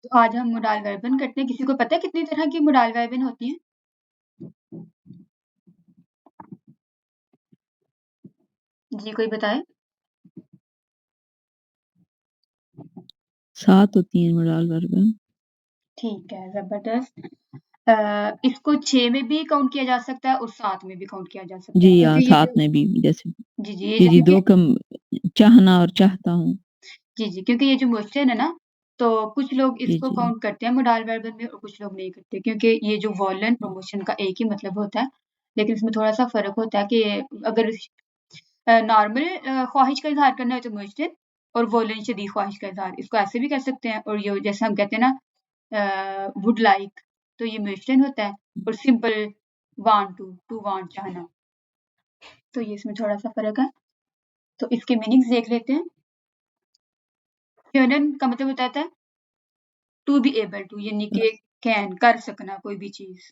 तो आज हम मोडाल वर्बन करते हैं। किसी को पता है कितनी तरह की मोडाल वर्बन होती हैं? जी, कोई बताए? 7 होती हैं मोडाल वर्बन। ठीक है, ज़बरदस्त। इसको 6 में भी काउंट किया जा सकता है और 7 में भी काउंट किया जा सकता है, जी हाँ, क्योंकि ये 7 जो में भी जैसे जी, ये जी, जैसे कि 2 कम चाहना और चाहता हूँ। जी, क्योंकि ये जो मोशन है ना, तो कुछ लोग जी, इसको जी। काउंट करते हैं मोडाल वर्बन में और कुछ लोग नहीं करते, क्योंकि ये जो वोलन और मोशन का एक ही मतलब होता है, लेकिन इसमें थोड़ा-सा फ़र्क होता है कि अगर नॉर्मल ख्वाहिश का इज़हार करना है तो मोशन और वोलन शदीद ख्वाहिश का इज़हार, इसको ऐसे भी कर सकते हैं। और ये जैसे हम कहते हैं ना वुड लाइक, तो ये मोशन होता है। और सिंपल वांट टू वांट चाहना, तो ये इसमें थोड़ा-सा फ़र्क है। तो इसके मीनिंग्स देख लेते हैं। क्योनन का मतलब होता है टू बी एबल टू, यानी कि कैन कर सकना कोई भी चीज़।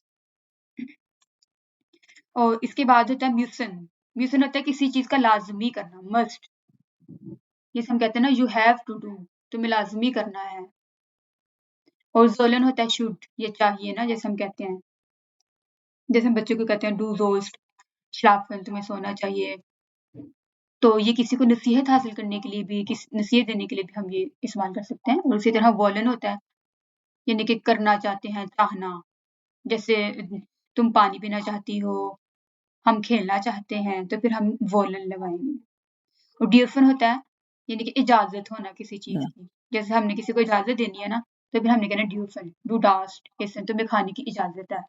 और इसके बाद होता है म्यूसन। म्यूसन होता है किसी चीज़ का लाज़मी करना, मस्ट। जैसे हम कहते हैं ना यू हैव टू डू, तुम्हें लाज़मी करना है। और ज़ोलन होता है शुड, ये चाहिए ना, जैसे हम कहते हैं। जैसे हम बच्चों को कहते हैं डू ज़ोस्ट, शराफ़न तुम्हें सोना चाहिए। तो ये किसी को नसीहत हासिल करने के लिए भी, नसीहत देने के लिए भी हम ये इस्तेमाल कर सकते हैं। और इसी तरह वोलन होता है, यानी कि करना चाहते हैं, चाहना। जैसे तुम पानी पीना चाहती हो, हम खेलना चाहते हैं, तो फिर हम वोलन लगाएँगे। और ड्यूरफन होता है, यानी कि इजाज़त होना किसी चीज़ की। जैसे हमने किसी को इजाज़त देनी है ना, तो फिर हमने कहना ड्यूरफन, डू डास्ट, इससे तुम्हें खाने की इजाज़त है।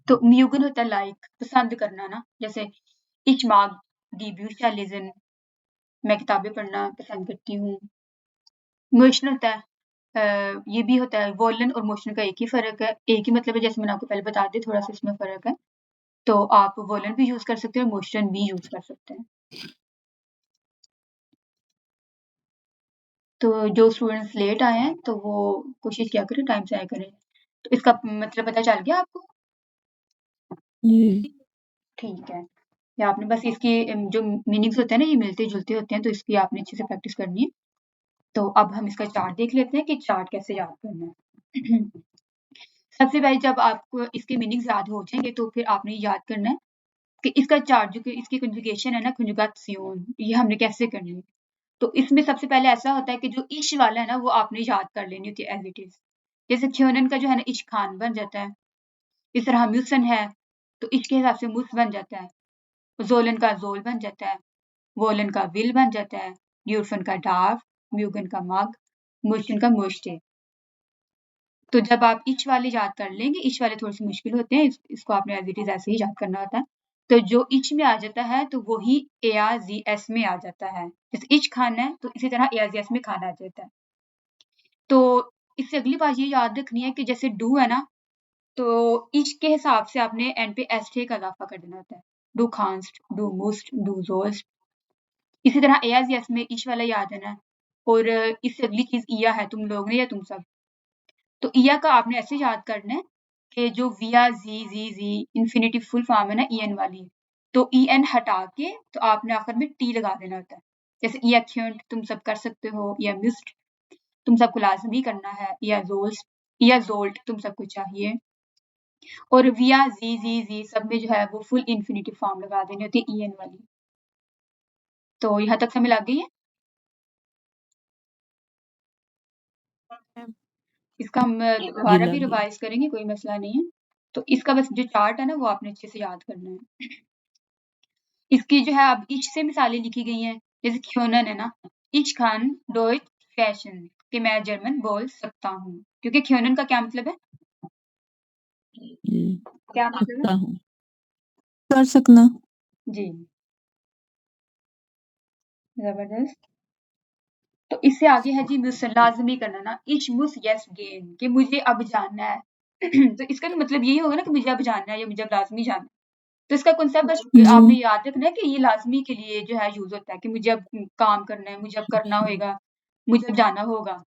तो म्यूगन होता है लाइक, पसंद करना ना, जैसे इच माग दी ब्यूशा लिज़न, मैं किताबें पढ़ना पसंद करती हूँ। मोशन होता है ये भी होता है, वोलन और मोशन का एक ही फ़र्क है, एक ही मतलब है, जैसे मैंने आपको पहले बता दी, थोड़ा-सा इसमें फ़र्क है। तो आप वोलन भी यूज़ कर सकते हो, मोशन भी यूज़ कर सकते हैं। तो जो स्टूडेंट्स लेट आए हैं, तो वो कोशिश किया करें टाइम से आया करें। तो इसका मतलब पता चल गया आपको? जी। ठीक है। या आपने बस इसकी जो मीनिंग्स होते हैं ना, ये मिलते-जुलते होते हैं, तो इसकी आपने अच्छे से प्रैक्टिस करनी है। तो अब हम इसका चार्ट देख लेते हैं कि चार्ट कैसे याद करना है। सबसे पहले जब आपको इसके मीनिंग्स याद हो जाएँगे, तो फिर आपने याद करना है कि इसका चार्ट जो कि इसकी कन्जुगेशन है ना, कन्जुगासियोन, ये हमने कैसे करनी है। तो इसमें सबसे पहले ऐसा होता है कि जो इश वाला है ना, वो आपने याद कर लेनी होती है एज़ इट इज़। जैसे ख्योनन का जो है ना, इश खान बन जाता है। इस तरह म्यूसन है, तो इश के हिसाब से मुस बन जाता है। ज़ोलन का ज़ोल बन जाता है। वोलन का विल बन जाता है। ड्यूरफन का डार्फ, म्यूगन का मग, मोशन का मोश्टे। तो जब आप इच वाले याद कर लेंगे, इच वाले थोड़े-से मुश्किल होते हैं, इसको आपने एज़ इट इज़ ऐसे ही याद करना होता है। तो जो इच में आ जाता है, तो वही एआज़ीएस में आ जाता है। जैसे इच खाना है, तो इसी तरह एआज़ीएस में खाना आ जाता है। तो इससे अगली बात ये याद रखनी है कि जैसे डू है ना, तो इच के हिसाब से आपने एंड पे एस्टे का इज़ाफ़ा कर देना होता है। डू खान्स्ट, डू मुस्ट, डू ज़ोस्ट। इसी तरह एआज़ीएस में इच वाला याद है ना, और इससे अगली चीज़ इया है, तुम लोग ने या तुम सब। तो इया का आपने ऐसे याद करना है कि जो विया, ज़ी, इन्फिनिटिव फुल फॉर्म है ना ईएन वाली, तो ईएन हटा के तो आपने आखिर में टी लगा देना होता है। जैसे इयाक्युंट तुम सब कर सकते हो, या मिस्ट तुम सबको लाज़मी करना है, या ज़ोल्स या ज़ोल्ट तुम सबको चाहिए। और विया, ज़ी सब में जो है वो फुल इन्फिनिटिव फॉर्म लगा देनी होती है ईएन वाली। तो यहाँ तक समझ लग गई है? इसका हम जी, दोबारा भी लग गई। रिवाइज़ करेंगे, कोई मसला नहीं है। तो इसका बस जो चार्ट है ना, वो आपने अच्छे से याद करना है। इसकी जो है अब इच से मिसालें लिखी गई हैं, जैसे ख्योनन है ना, इच खान डोइट फैशन, कि मैं जर्मन बोल सकता हूँ। क्योंकि ख्योनन का क्या मतलब है? जी, क्या मतलब है? सकता हूँ। कर सकना। जी, ज़बरदस्त। तो इससे आगे है जी मुस लाज़मी करना ना, इच मुस यस गेन, कि मुझे अब जानना है। तो इसका भी मतलब यही होगा ना कि मुझे अब जानना है या मुझे अब लाज़मी जानना है। तो इसका कांसेप्ट बस आपने जी। याद रखना है कि ये लाज़मी के लिए जो है यूज़ होता है, कि मुझे अब काम करना है, मुझे अब करना होएगा, मुझे अब जाना होगा।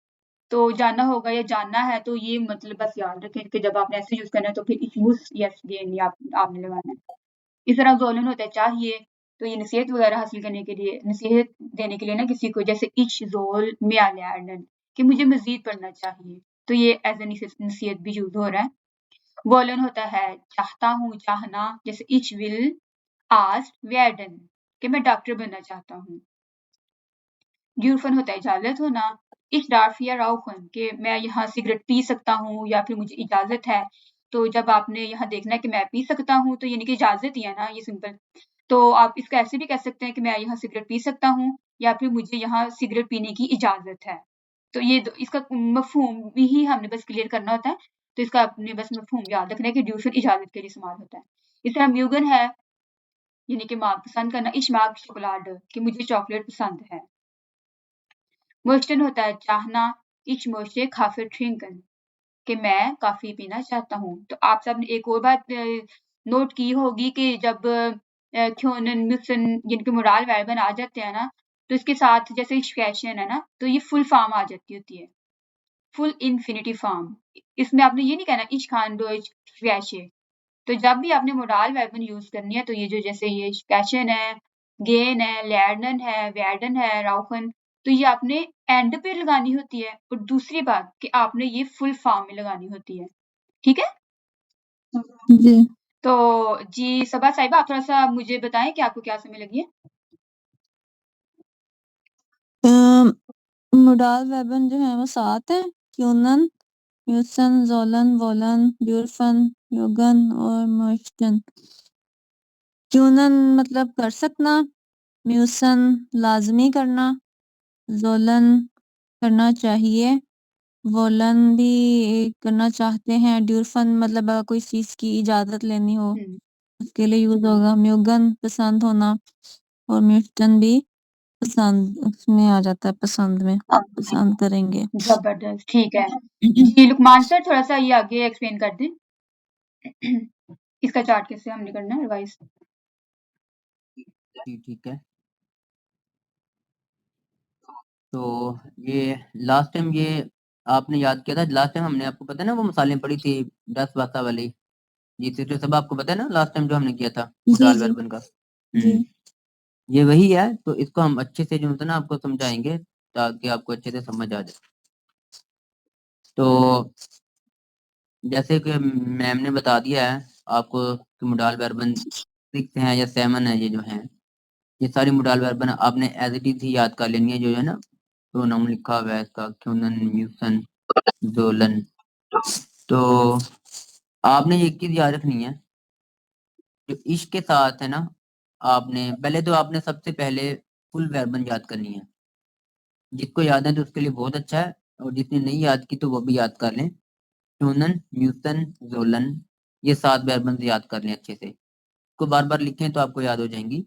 तो जाना होगा या जानना है, तो ये मतलब बस याद रखें कि जब आपने ऐसे यूज़ करना है, तो फिर इट मुस यस गेन ये आपने लगाना है। इस तरह ज़ोलन होता है चाहिए, तो ये नसीहत वगैरह हासिल करने के लिए, नसीहत देने के लिए ना किसी को, जैसे इच ज़ोल मियाल यार्डन, कि मुझे मज़ीद पढ़ना चाहिए, तो ये एज़ अ नसीहत भी यूज़ हो रहा है। वॉलन होता है चाहता हूँ, चाहना, जैसे इच विल, आस्क, werden कि मैं डॉक्टर बनना चाहता हूँ। ड्यूरफन होता है इजाज़त होना, इच डार्फ या राउखन कि मैं यहाँ सिगरेट पी सकता हूँ या फिर मुझे इजाज़त है। तो जब आपने यहाँ देखना है कि मैं पी सकता हूँ, तो यानी कि इजाज़त ही है ना, ये सिंपल। तो आप इसको ऐसे भी कह सकते हैं कि मैं यहाँ सिगरेट पी सकता हूँ या फिर मुझे यहाँ सिगरेट पीने की इजाज़त है। तो ये इसका मफ़हूम भी हमने बस क्लियर करना होता है, तो इसका आपने बस मफ़हूम याद रखना है कि ड्यूरफन इजाज़त के लिए इस्तेमाल होता है। इस तरह म्यूगन है, यानी कि माँ पसंद करना, इश माग शोकोलाड कि मुझे चॉकलेट पसंद है। मोस्टन होता है चाहना, इच मोस्टे काफी ट्रिंकन कि मैं काफ़ी पीना चाहता हूँ। तो आप सबने एक और बात नोट की होगी कि जब ख्योनन, म्युसन जिनके मोराल वर्बन आ जाते हैं ना, तो इसके साथ जैसे क्वेश्चन है ना, तो ये फुल फॉर्म आ जाती होती है, फुल इन्फिनिटिव फॉर्म। इसमें आपने ये नहीं कहना इच खान डोइच क्वेश्चन। तो जब भी आपने मोडाल वेपन यूज़ करनी है, तो ये जो जैसे ये स्पैशन है, गेन है, लैर्नन है, वैडन है, राउफन, तो ये आपने एंड पे लगानी होती है। और दूसरी बात कि आपने ये फुल फॉर्म में लगानी होती है। ठीक है? जी। तो जी सबा साहिबा आप थोड़ा-सा मुझे बताएँ कि आपको क्या समय लगी है? मोडाल वेबन जो है वो 7 है। क्यूनन, म्यूसन, जोलन, वोलन, ड्यूरफन, योगन और मोस्टन। क्यूनन मतलब कर सकना, म्यूसन लाजमी करना, जोलन करना चाहिए, वोलन भी करना चाहते हैं, ड्यूरफन मतलब अगर कोई चीज की इजाजत लेनी हो उसके लिए यूज होगा, म्यूगन पसंद होना और म्यूस्टन भी पसंद उसमें आ जाता है, पसंद में पसंद करेंगे। ज़बरदस्त, ठीक है। जी लुकमान सर थोड़ा-सा ये आगे एक्सप्लेन कर दें। इसका चार्ट कैसे हमने करना है रिवाइज़? जी ठीक है। तो ये लास्ट टाइम ये आपने याद किया था, लास्ट टाइम हमने आपको पता है ना वो मिसालें पढ़ी थी 10 बासा वाली, जी तो सब आपको पता है ना लास्ट टाइम जो हमने किया था जी मोडाल जी वर्बन का। जी ये वही है, तो इसको हम अच्छे से जो होता है ना आपको समझाएंगे ताकि आपको अच्छे से समझ आ जाए। तो जैसे कि मैम ने बता दिया है आपको कि मोडाल वर्बन 6 हैं या 7 है, ये जो हैं ये सारी मोडाल वर्बन आपने एज इट इज ही याद कर लेनी है, जो है ना प्रोनाउन लिखा हुआ है इसका क्यूनन, म्यूसन, जोलन। तो आपने एक चीज याद रखनी है, जो इश्क के साथ है ना, आपने पहले तो आपने सबसे पहले फुल वर्बन याद करनी है। जिसको याद है तो उसके लिए बहुत अच्छा है, और जिसने नहीं याद की तो वो भी याद कर लें। क्यूनन, म्यूसन, जोलन, ये 7 वर्बन याद कर लें अच्छे से, को बार बार लिखें तो आपको याद हो जाएंगी।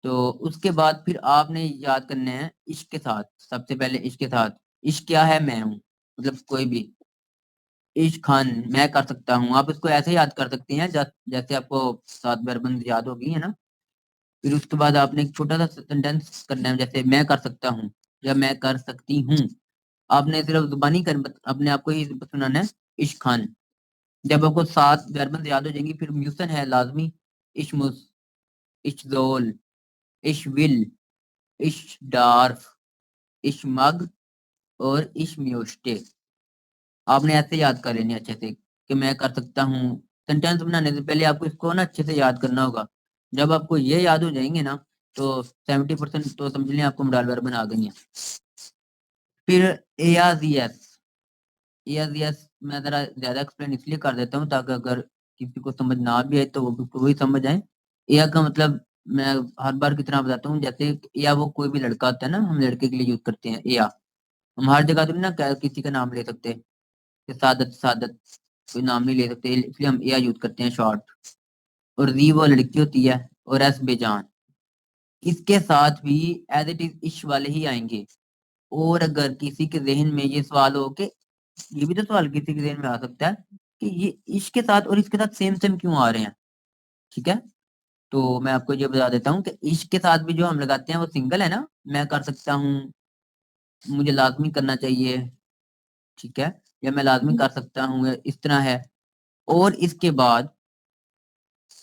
तो उसके बाद फिर आपने याद करने हैं इश्क के साथ। सबसे पहले इश्क के साथ, इश्क क्या है? मैं हूँ, मतलब कोई भी। इश्क खान मैं कर सकता हूँ, आप इसको ऐसे याद कर सकते हैं जैसे आपको 7 वर्बन याद होगी है ना। फिर उसके बाद आपने एक छोटा सा सेंटेंस करना है, जैसे मैं कर सकता हूँ या मैं कर सकती हूँ। आपने सिर्फ जुबानी कर अपने आप को ही सुनाना है इश्क खान। जब आपको 7 वर्बन याद हो जाएंगी, फिर म्यूसन है लाजमी, इश्मुस, इश्जोल, इशविल, इशडार्फ, इशमग और इशम्योस्टे। आपने ऐसे याद कर लेनी अच्छे से कि मैं कर सकता हूँ। सेंटेंस बनाने से पहले आपको इसको ना अच्छे से याद करना होगा। जब आपको ये याद हो जाएंगे ना, तो 70% तो समझ लें आपको मोडाल वर्बन आ गई है। फिर एआजीएस, एआजीएस मैं जरा ज्यादा एक्सप्लेन इसलिए कर देता हूँ ताकि अगर किसी को समझ ना भी आए तो वो भी समझ आए। एया का मतलब मैं हर बार की तरह बताता हूँ, जैसे या वो कोई भी लड़का होता है ना, हम लड़के के लिए यूज करते हैं या। हम हर जगह तो ना किसी का नाम ले सकते, सादत सादत कोई नाम नहीं ले सकते, इसलिए हम एया यूज करते हैं शॉर्ट। और री वो लड़की होती है, और एस बेजान। इसके साथ भी एज इट इज इश वाले ही आएंगे। और अगर किसी के जहन में ये सवाल हो कि, ये भी तो सवाल किसी के जहन में आ सकता है कि ये इश के साथ और इसके साथ सेम सेम क्यों आ रहे हैं, ठीक है। तो मैं आपको ये बता देता हूँ कि इश के साथ भी जो हम लगाते हैं वो सिंगल है ना, मैं कर सकता हूँ, मुझे लाजमी करना चाहिए, ठीक है, या मैं लाजमी कर सकता हूँ, इस तरह है। और इसके बाद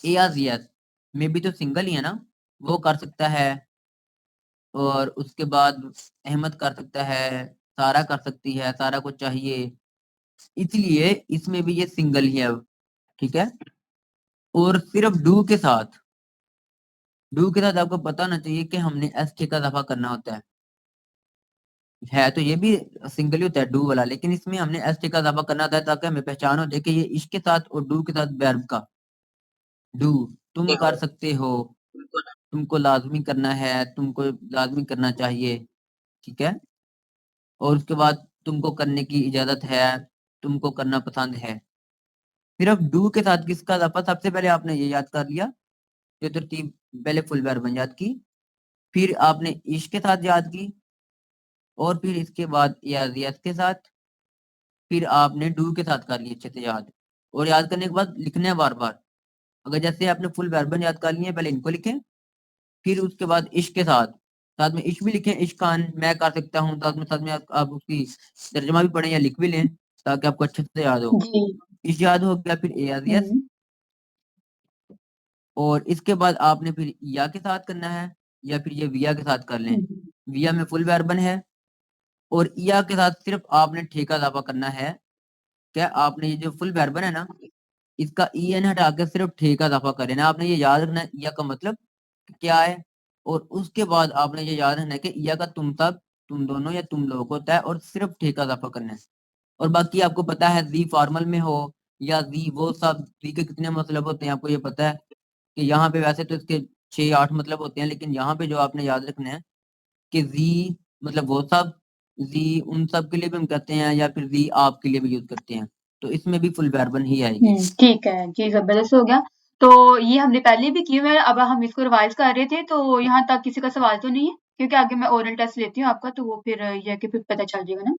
एआजियस में भी तो सिंगल ही है ना, वो कर सकता है। और उसके बाद अहमद कर सकता है, सारा कर सकती है, सारा कुछ चाहिए, इसलिए इसमें भी ये सिंगल ही है अब, ठीक है। और सिर्फ डू के साथ आपको पता होना चाहिए कि हमने एसटी का इजाफा करना होता है तो ये भी सिंगल ही होता है डू वाला, लेकिन इसमें हमने एसटी का इजाफा करना होता है ताकि हमें पहचान हो जाए कि ये इश के साथ और डू के साथ वर्ब का डू तुम कर सकते हो, तुमको लाजमी करना है, तुमको लाजमी करना चाहिए, ठीक है। और उसके बाद तुमको करने की इजाजत है, तुमको करना पसंद है। सिर्फ डू के साथ किसका इजाफा, सबसे पहले आपने ये याद कर लिया, जो तरतीब पहले फुल वर्ब याद की, फिर आपने इश के साथ याद की, और फिर इसके बाद यस के साथ, फिर आपने डू के साथ कर लिया अच्छे से याद। और याद करने के बाद लिखना है बार बार। अगर जैसे आपने फुल वर्बन याद कर लिए, पहले इनको लिखें, फिर उसके बाद इश के साथ साथ में इश भी लिखें, इश्कान मैं कर सकता हूँ, साथ में आप उसकी तर्जमा भी पढ़ें या लिख भी लें ताकि आपको अच्छे से याद हो। जी। इश याद हो गया, फिर यस, और इसके बाद आपने फिर या के साथ करना है, या फिर ये विया के साथ कर लें। विया में फुल वर्बन है, और या के साथ सिर्फ आपने ठेका इजाफा करना है। क्या आपने ये जो फुल वर्बन है ना, इसका ई एन हटा के सिर्फ ठेका इजाफा कर लेना। आपने ये याद रखना है या का मतलब क्या है, और उसके बाद आपने ये याद रखना है कि या का तुम सब, तुम दोनों या तुम लोग होता है, और सिर्फ ठेका इजाफा करना है। और बाकी आपको पता है जी फॉर्मल में हो या जी वो सब, जी के कितने मतलब होते हैं आपको ये पता है कि यहाँ पे वैसे तो इसके 6-8 मतलब होते हैं, लेकिन यहाँ पे जो आपने याद रखना है कि जी मतलब वो सब, जी उन सब के लिए भी हम कहते हैं, या फिर जी आपके लिए भी यूज करते हैं, तो इसमें भी फुल वर्बन ही आएगी। ठीक है जी, जबरदस्त हो गया। तो ये हमने पहले भी किए हुए हैं, अब हम इसको रिवाइज कर रहे थे, तो यहाँ तक किसी का सवाल तो नहीं है, क्योंकि आगे मैं ओरल टेस्ट लेती हूँ आपका, तो वो फिर ये कि फिर पता चल जाएगा ना।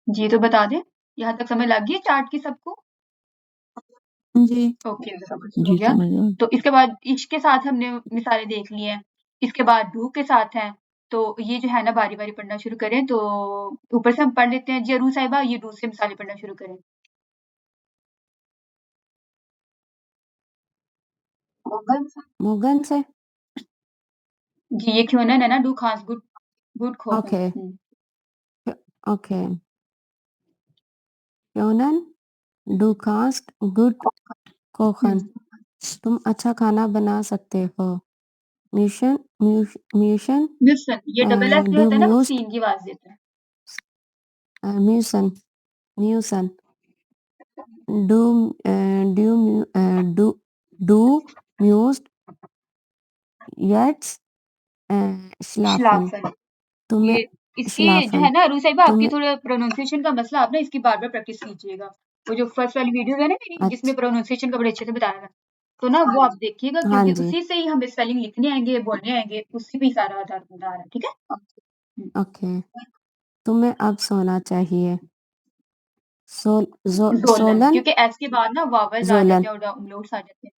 जी, तो बता दें, यहाँ तक समझ लग गई है चार्ट की सबको? जी ओके, हो गया। तो इसके बाद इश के साथ हमने मिसालें देख ली हैं, इसके बाद डू के साथ हैं, तो ये जो है ना बारी बारी पढ़ना शुरू करें। तो ऊपर से हम पढ़ लेते हैं जी, अरू साहिबा ये डू से मिसालें पढ़ना शुरू करें। मुगन से जी, ये ख्योनन है ना, डू खास गुड गुड खोखन। ओके ओके ख्योनन डू कास्ट गुड कोखन, तुम अच्छा खाना बना सकते हो। म्यूशन म्यूशन म्यूसन, ये डबल एस जो डू होता है ना, वो म्यूस्ट सीन की आवाज देता है। म्यूसन म्यूसन डू डू डू डू म्यूस्ट यट्स श्लाफन, श्लाफन, तुम्हें ये इसकी जो श्लाफन है ना अरू साहिबा, आपकी तुम्हें थोड़ा प्रोनाउंसिएशन का मसला, आप ना इसकी बार बार प्रैक्टिस कीजिएगा। वो जो फर्स्ट वाली वीडियो है ना मेरी, जिसमें प्रोनाउंसिएशन का बड़े अच्छे से बताया था, तो ना वो आप देखिएगा, हाँ क्योंकि जी उसी से ही हमें स्पेलिंग लिखने आएंगे, बोलने आएंगे, उसी पे ही सारा आधार बता रहा है, ठीक है। ओके तुम्हें अब सोना चाहिए। जोलन, सोलन क्योंकि एस के बाद ना वावल्स आ जोलन जाते हैं और उमलाउट्स आ जाते हैं,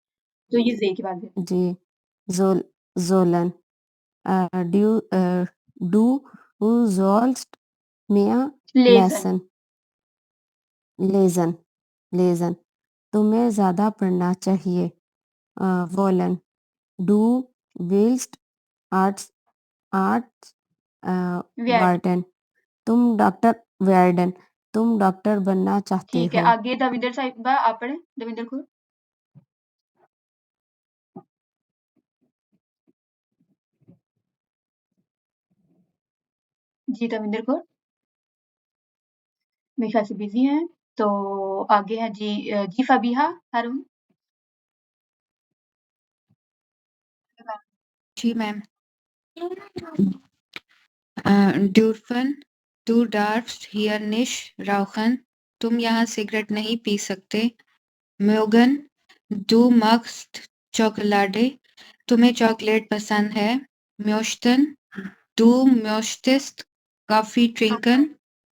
तो ये जे की बात है। जी जोलन डू डू जोल्स्ट मिया लेसन, लेजन लेजन तुम्हें ज्यादा पढ़ना चाहिए। वोलन डू विल्स्ट आर्ट्स आर्ट्स वेट, वार्डन तुम डॉक्टर वार्डन तुम डॉक्टर बनना चाहते ठीक है। हो। आगे दविंदर साहिबा आप पढ़े, दविंदर को। जी दविंदर को मेरे ख्याल से बिजी हैं, तो आगे है जी जी फबीहा हारून। जी मैम। ड्यूरफन टू डार्फ्स हियर निश राउखन, तुम यहाँ सिगरेट नहीं पी सकते। म्योगन डू मक्स्ट चॉकलाडे, तुम्हें चॉकलेट पसंद है। म्योश्तन डू म्योश्तिस्ट कॉफी ट्रिंकन,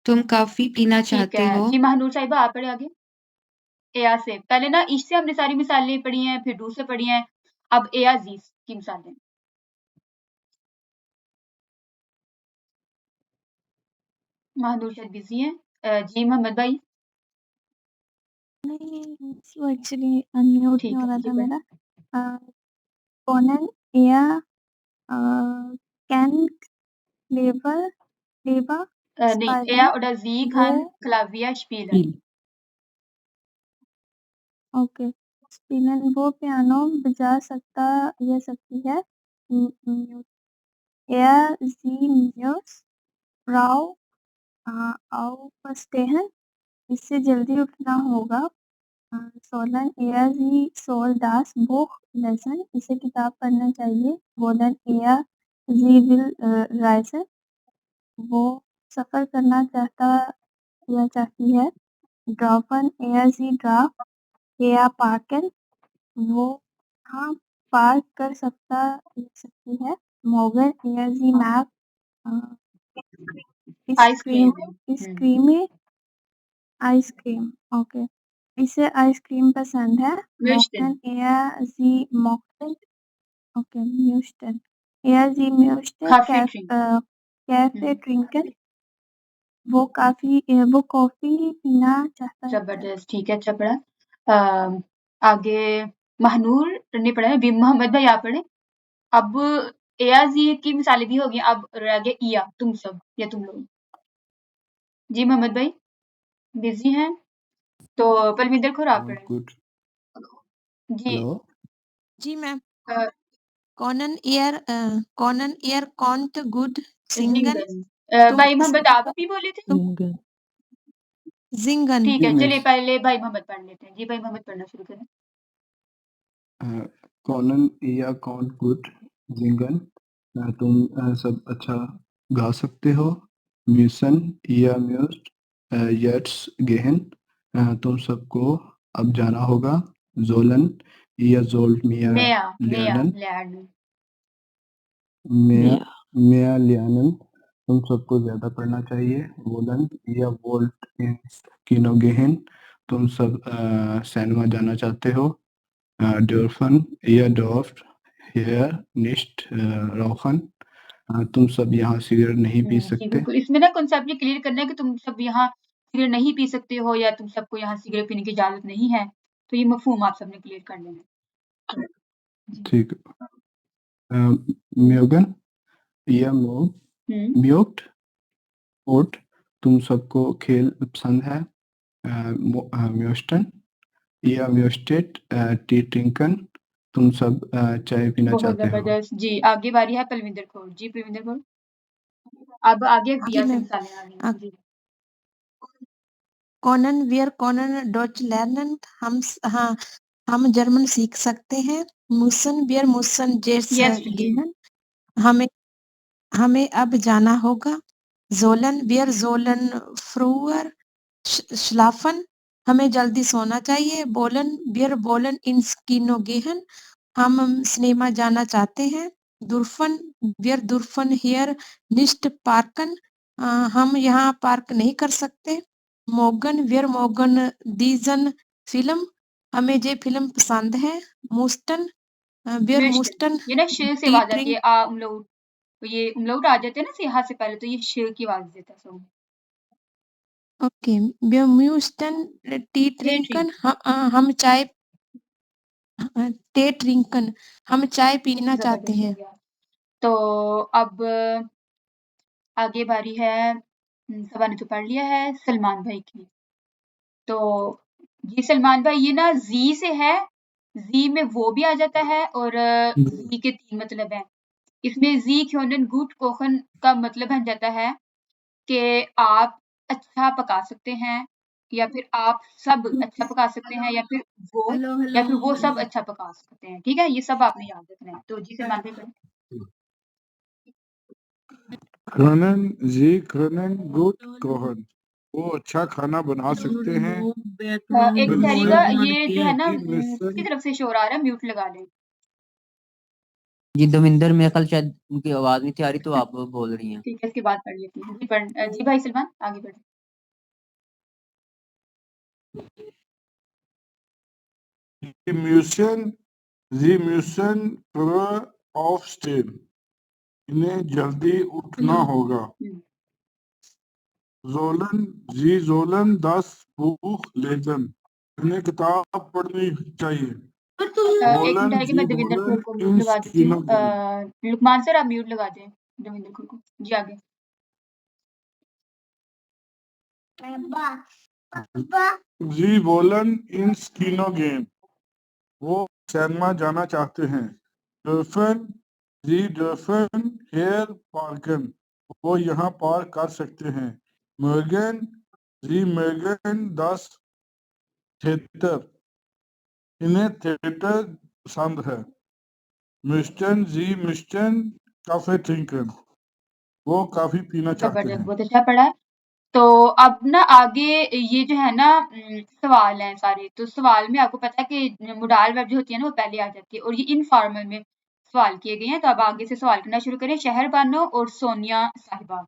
तुम कॉफी पीना ठीक चाहते है हो। जी महानूर साहिबा आप पढ़े आगे। एया से पहले ना इश से हमने सारी मिसालें पढ़ी हैं, फिर डू से पढ़ी हैं, अब एया जी की मिसालें। महानूर शायद बिजी हैं। जी मोहम्मद भाई। नहीं, वो एक्चुअली अनम्यूट ठीक नहीं हो है रहा जी था पढ़े। मेरा। कोनन एया कैन क्लेवर Leber, नहीं, er Spielen, oder sie kann wo, Klavier spielen. Okay, Spielen, वो पियानो बजा सकता या सकती है। Er, sie muss, Frau, aufstehen, इससे जल्दी उठना होगा। Sollen er, sie soll das Buch lesen, इसे किताब पढ़ना चाहिए। Wollen er, sie will reisen, वो सफर करना चाहता या चाहती है। Dürfen er, sie darf er parken, वो हाँ पार्क कर सकता या सकती है। Mogen er, sie mag Ice cream. Ice cream ice cream, okay, इसे आइसक्रीम पसंद है। Möchten. Mochten er, sie mochten, okay, möchten er, sie möchte Kaffee trinken. Cafe trinken, वो कॉफी पीना चाहता है। जबरदस्त, ठीक है, अच्छा पढ़ा। आगे महानूर ने पढ़ा है, मोहम्मद भाई आप पढ़े। अब एयाजी की मिसालें भी होगी, अब रह गया इया, तुम सब या तुम लोग। जी मोहम्मद भाई बिजी हैं, तो परविंदर खुर आप पढ़े। गुड जी हेलो जी मैम। अ, कॉनन एयर कॉन्ट गुड सिंगन जिंगन। तुम भाई मोहम्मद आप भी बोले थे। जिंगन ठीक है, जी, चलिए मिस। पहले भाई मोहम्मद पढ़ लेते हैं। जी भाई मोहम्मद पढ़ना शुरू करें। कॉनन या कॉन गुड जिंगन, तुम सब अच्छा गा सकते हो। म्यूसन या म्यूस्ट यट्स गेहन, तुम सबको अब जाना होगा। जोलन या जोल्ट मिया मेया लियानन, लैडन। मिया मिया लियानन, तुम सबको ज्यादा पढ़ना चाहिए। वोलन या वोल्ट इन किनो गेहन, तुम सब सिनेमा जाना चाहते हो। डॉर्फन या डॉफ्ट हेयर निस्ट रौखन, तुम सब यहाँ सिगरेट नहीं पी जी सकते। बिल्कुल, इसमें ना कॉन्सेप्ट ये क्लियर करना है कि तुम सब यहाँ सिगरेट नहीं पी सकते हो या तुम सबको यहाँ सिगरेट पीने की इजाजत नहीं है, तो ये मफहूम आप सबने क्लियर कर लेना है। जी। ठीक। म्योगन या म्योक्ट ओट, तुम सबको खेल पसंद है। म्योस्टन या म्योस्टेट टी ट्रिंकन, तुम सब चाय पीना बहुत चाहते हो। जबरदस्त। जी आगे बारी है पलविंदर कौर। जी पलविंदर कौर, अब आगे जी बिया से मैम। मिसालें आ रही हैं। जी कॉनन डॉच लर्नन, हम जर्मन सीख सकते हैं। मुसन जेट्स यस गेहन, हमें अब जाना होगा। जोलन फ्रूअर श्लाफन, हमें जल्दी सोना चाहिए। बोलन इन स्कीनो गेहन, हम सिनेमा जाना चाहते हैं। दुर्फन हियर निस्ट पार्कन, हम यहाँ पार्क नहीं कर सकते। मोगन दीजन फिल्म, हमें ये फिल्म पसंद है। मुस्टन मुस्टन ये ना शेर से टी आवाज आती ट्रिंक, है, आ उमलाउट, तो ये उमलाउट आ जाते हैं ना सिहा से पहले, तो ये शेर की आवाज देता है सब। ओके। म्यूस्टन टी ट्रिंकन, हम चाय टे ट्रिंकन, हम चाय पीना चाहते जबरदस्त हो हैं। गया। तो अब आगे बारी है, सबा ने तो पढ़ लिया है, सलमान भाई की। तो जी सलमान भाई, ये ना जी से है, जी में वो भी आ जाता है और जी के 3 मतलब हैं। इसमें जी ख्योनन गुट कोखन का मतलब बन जाता है कि आप अच्छा पका सकते हैं, या फिर आप सब अच्छा पका सकते हैं, या फिर वो सब अच्छा पका सकते हैं। ठीक है, ये सब आपने याद रखना है। तो जी सलमान भाई पढ़ें। können gut kochen, वो अच्छा खाना बना सकते हैं। एक ठहरिएगा, ये जो है ना जी मिस्टर किसकी तरफ से शोर आ रहा है, म्यूट लगा लें। जी दविंदर, मेरे ख्याल शायद उनकी आवाज नहीं थी आ रही, तो आप बोल रही हैं। ठीक है, इसके बाद पढ़ लेती हूँ। जी भाई सलमान आगे बढ़ें। Sie müssen früh aufstehen, इन्हें जल्दी उठना होगा। Sie sollen das Buch lesen, इन्हें किताब पढ़नी चाहिए। एक मिनट आएगी, मैं देवेंद्र खोर को म्यूट लगा देती हूँ। लुकमान सर आप म्यूट लगा दें देवेंद्र खोर को। जी आगे। जी वोलन इन स्कीनो गेम, वो सिनेमा जाना चाहते हैं। डॉल्फिन जी डॉल्फिन हेयर पार्कन, वो यहाँ पार्क कर सकते हैं। मॉर्गन जी मॉर्गन दस थिएटर, इन्हें थिएटर पसंद है। मिस्टन जी मिस्टन काफे ड्रिंकर, वो काफी पीना चाहते जबरदस्त, हैं। बहुत अच्छा पढ़ा है। तो अब ना आगे ये जो है ना सवाल हैं सारे, तो सवाल में आपको पता है कि मोडाल वर्ब जो होती है ना वो पहले आ जाती है और ये इनफॉर्मल में सवाल किए गए हैं। तो अब आगे से सवाल करना शुरू करें। शहर बानो और सोनिया साहिबा।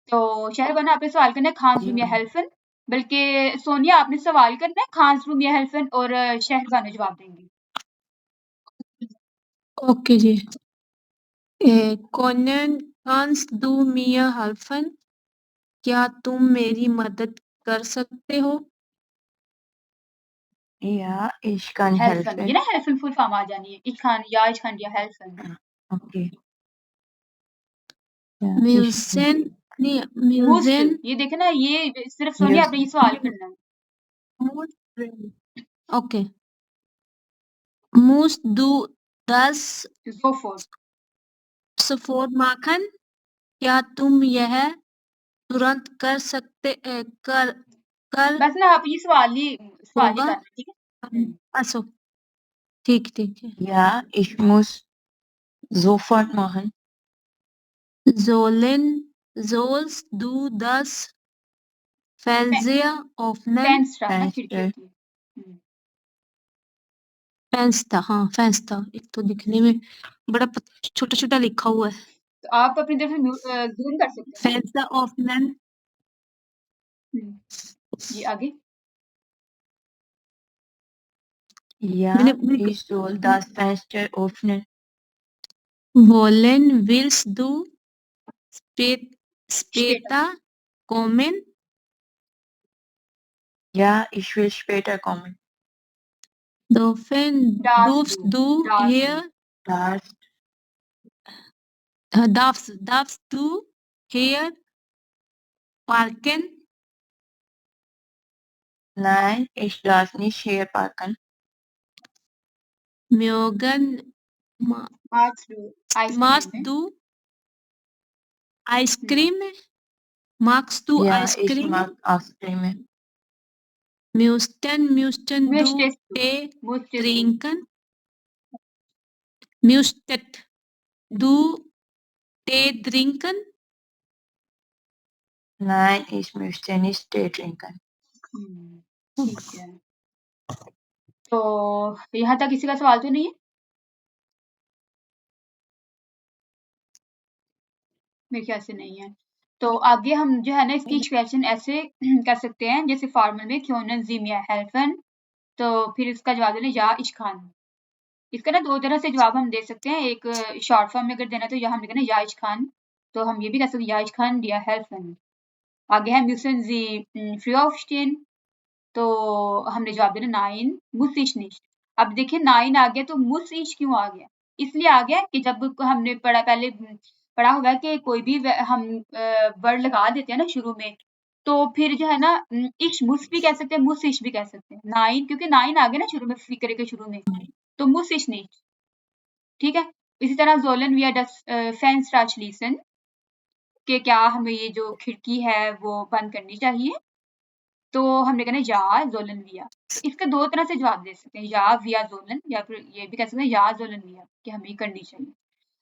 तो शहर बानो आपने सवाल करना है खान रूम या हेल्फन, बल्कि सोनिया आपने सवाल करना है खान रूम या हेल्फन और शहर बानो जवाब देंगी। ओके जी। कोनन kannst du mir helfen? क्या तुम मेरी मदद कर सकते हो? Ja, ich kann हेल्फन, ये helfen. ना हेल्फन फुल फॉर्म आ जानी है। ich kann या हेल्फन। Okay. Ja, ich मिल्सन नहीं मुस्ट, मिल्सन ये देखे ना, ये सिर्फ सोनिया आपने ये सवाल करना है। Okay musst du das sofort, sofort machen? क्या तुम यह तुरंत कर सकते कर बस ना आप ये सवाल ही होगा? करना, ठीक है। अच्छा ठीक है। Ja, ich muss sofort machen. sollst du das Fernseher öffnen? फेंस्ट्रा ना खिड़की Fenster. होती है। फेंस्ता, हाँ फेंस्ता, एक तो दिखने में बड़ा छोटा छोटा लिखा हुआ है। तो आप अपनी तरफ से जूम कर सकते हैं। फेंस्ता öffnen, जी आगे। Ja, मैंने ich soll das Fenster öffnen. wollen willst du später kommen? Ja, ich will später kommen. Darfst du hier Das, darfst du hier parken? nein, ich darf nicht hier parken. Mögen magst du Eiscreme? Magst du Ja, Eis ich Cream? mag Eiscreme. Müssten du Tee trinken? Müsstet du Tee trinken? Nein, ich möchte nicht Tee trinken. ठीक है। तो यहाँ तक किसी का सवाल तो नहीं है? मेरे ख्याल से नहीं है। तो आगे हम जो है ना इसकी क्वेश्चन ऐसे कर सकते हैं जैसे फॉर्मल में क्योंन जिमिया हेल्फन, तो फिर इसका जवाब देना या इच खान। इसका ना दो तरह से जवाब हम दे सकते हैं। एक शॉर्ट फॉर्म में अगर देना तो यहाँ हम लिखना या इच खान, तो हम ये भी कह सकते हैं या इच खान या हेल्फन। आगे है म्यूसन जी फ्री ऑफस्टेन, तो हमने जवाब देना नाइन मुस इच निश्ट। अब देखिए नाइन आ गया तो मुस इच क्यों आ गया? इसलिए आ गया कि जब हमने पहले पढ़ा होगा कि कोई भी हम वर्ड लगा देते हैं ना शुरू में, तो फिर जो है ना इच मुस भी कह सकते हैं, मुस इच भी कह सकते हैं। नाइन क्योंकि नाइन आ गया ना शुरू में, फिक्रे के शुरू में, तो मुस इच नहीं, ठीक है। इसी तरह जोलन विया डस फैंस लीसन, कि क्या हमें ये जो खिड़की है वो बंद करनी चाहिए, तो हमने कहना या जोलन विया। तो इसके दो तरह से जवाब दे सकते हैं, या विया जोलन, या फिर ये भी कह सकते हैं या जोलन विया, कि हमें करनी चाहिए।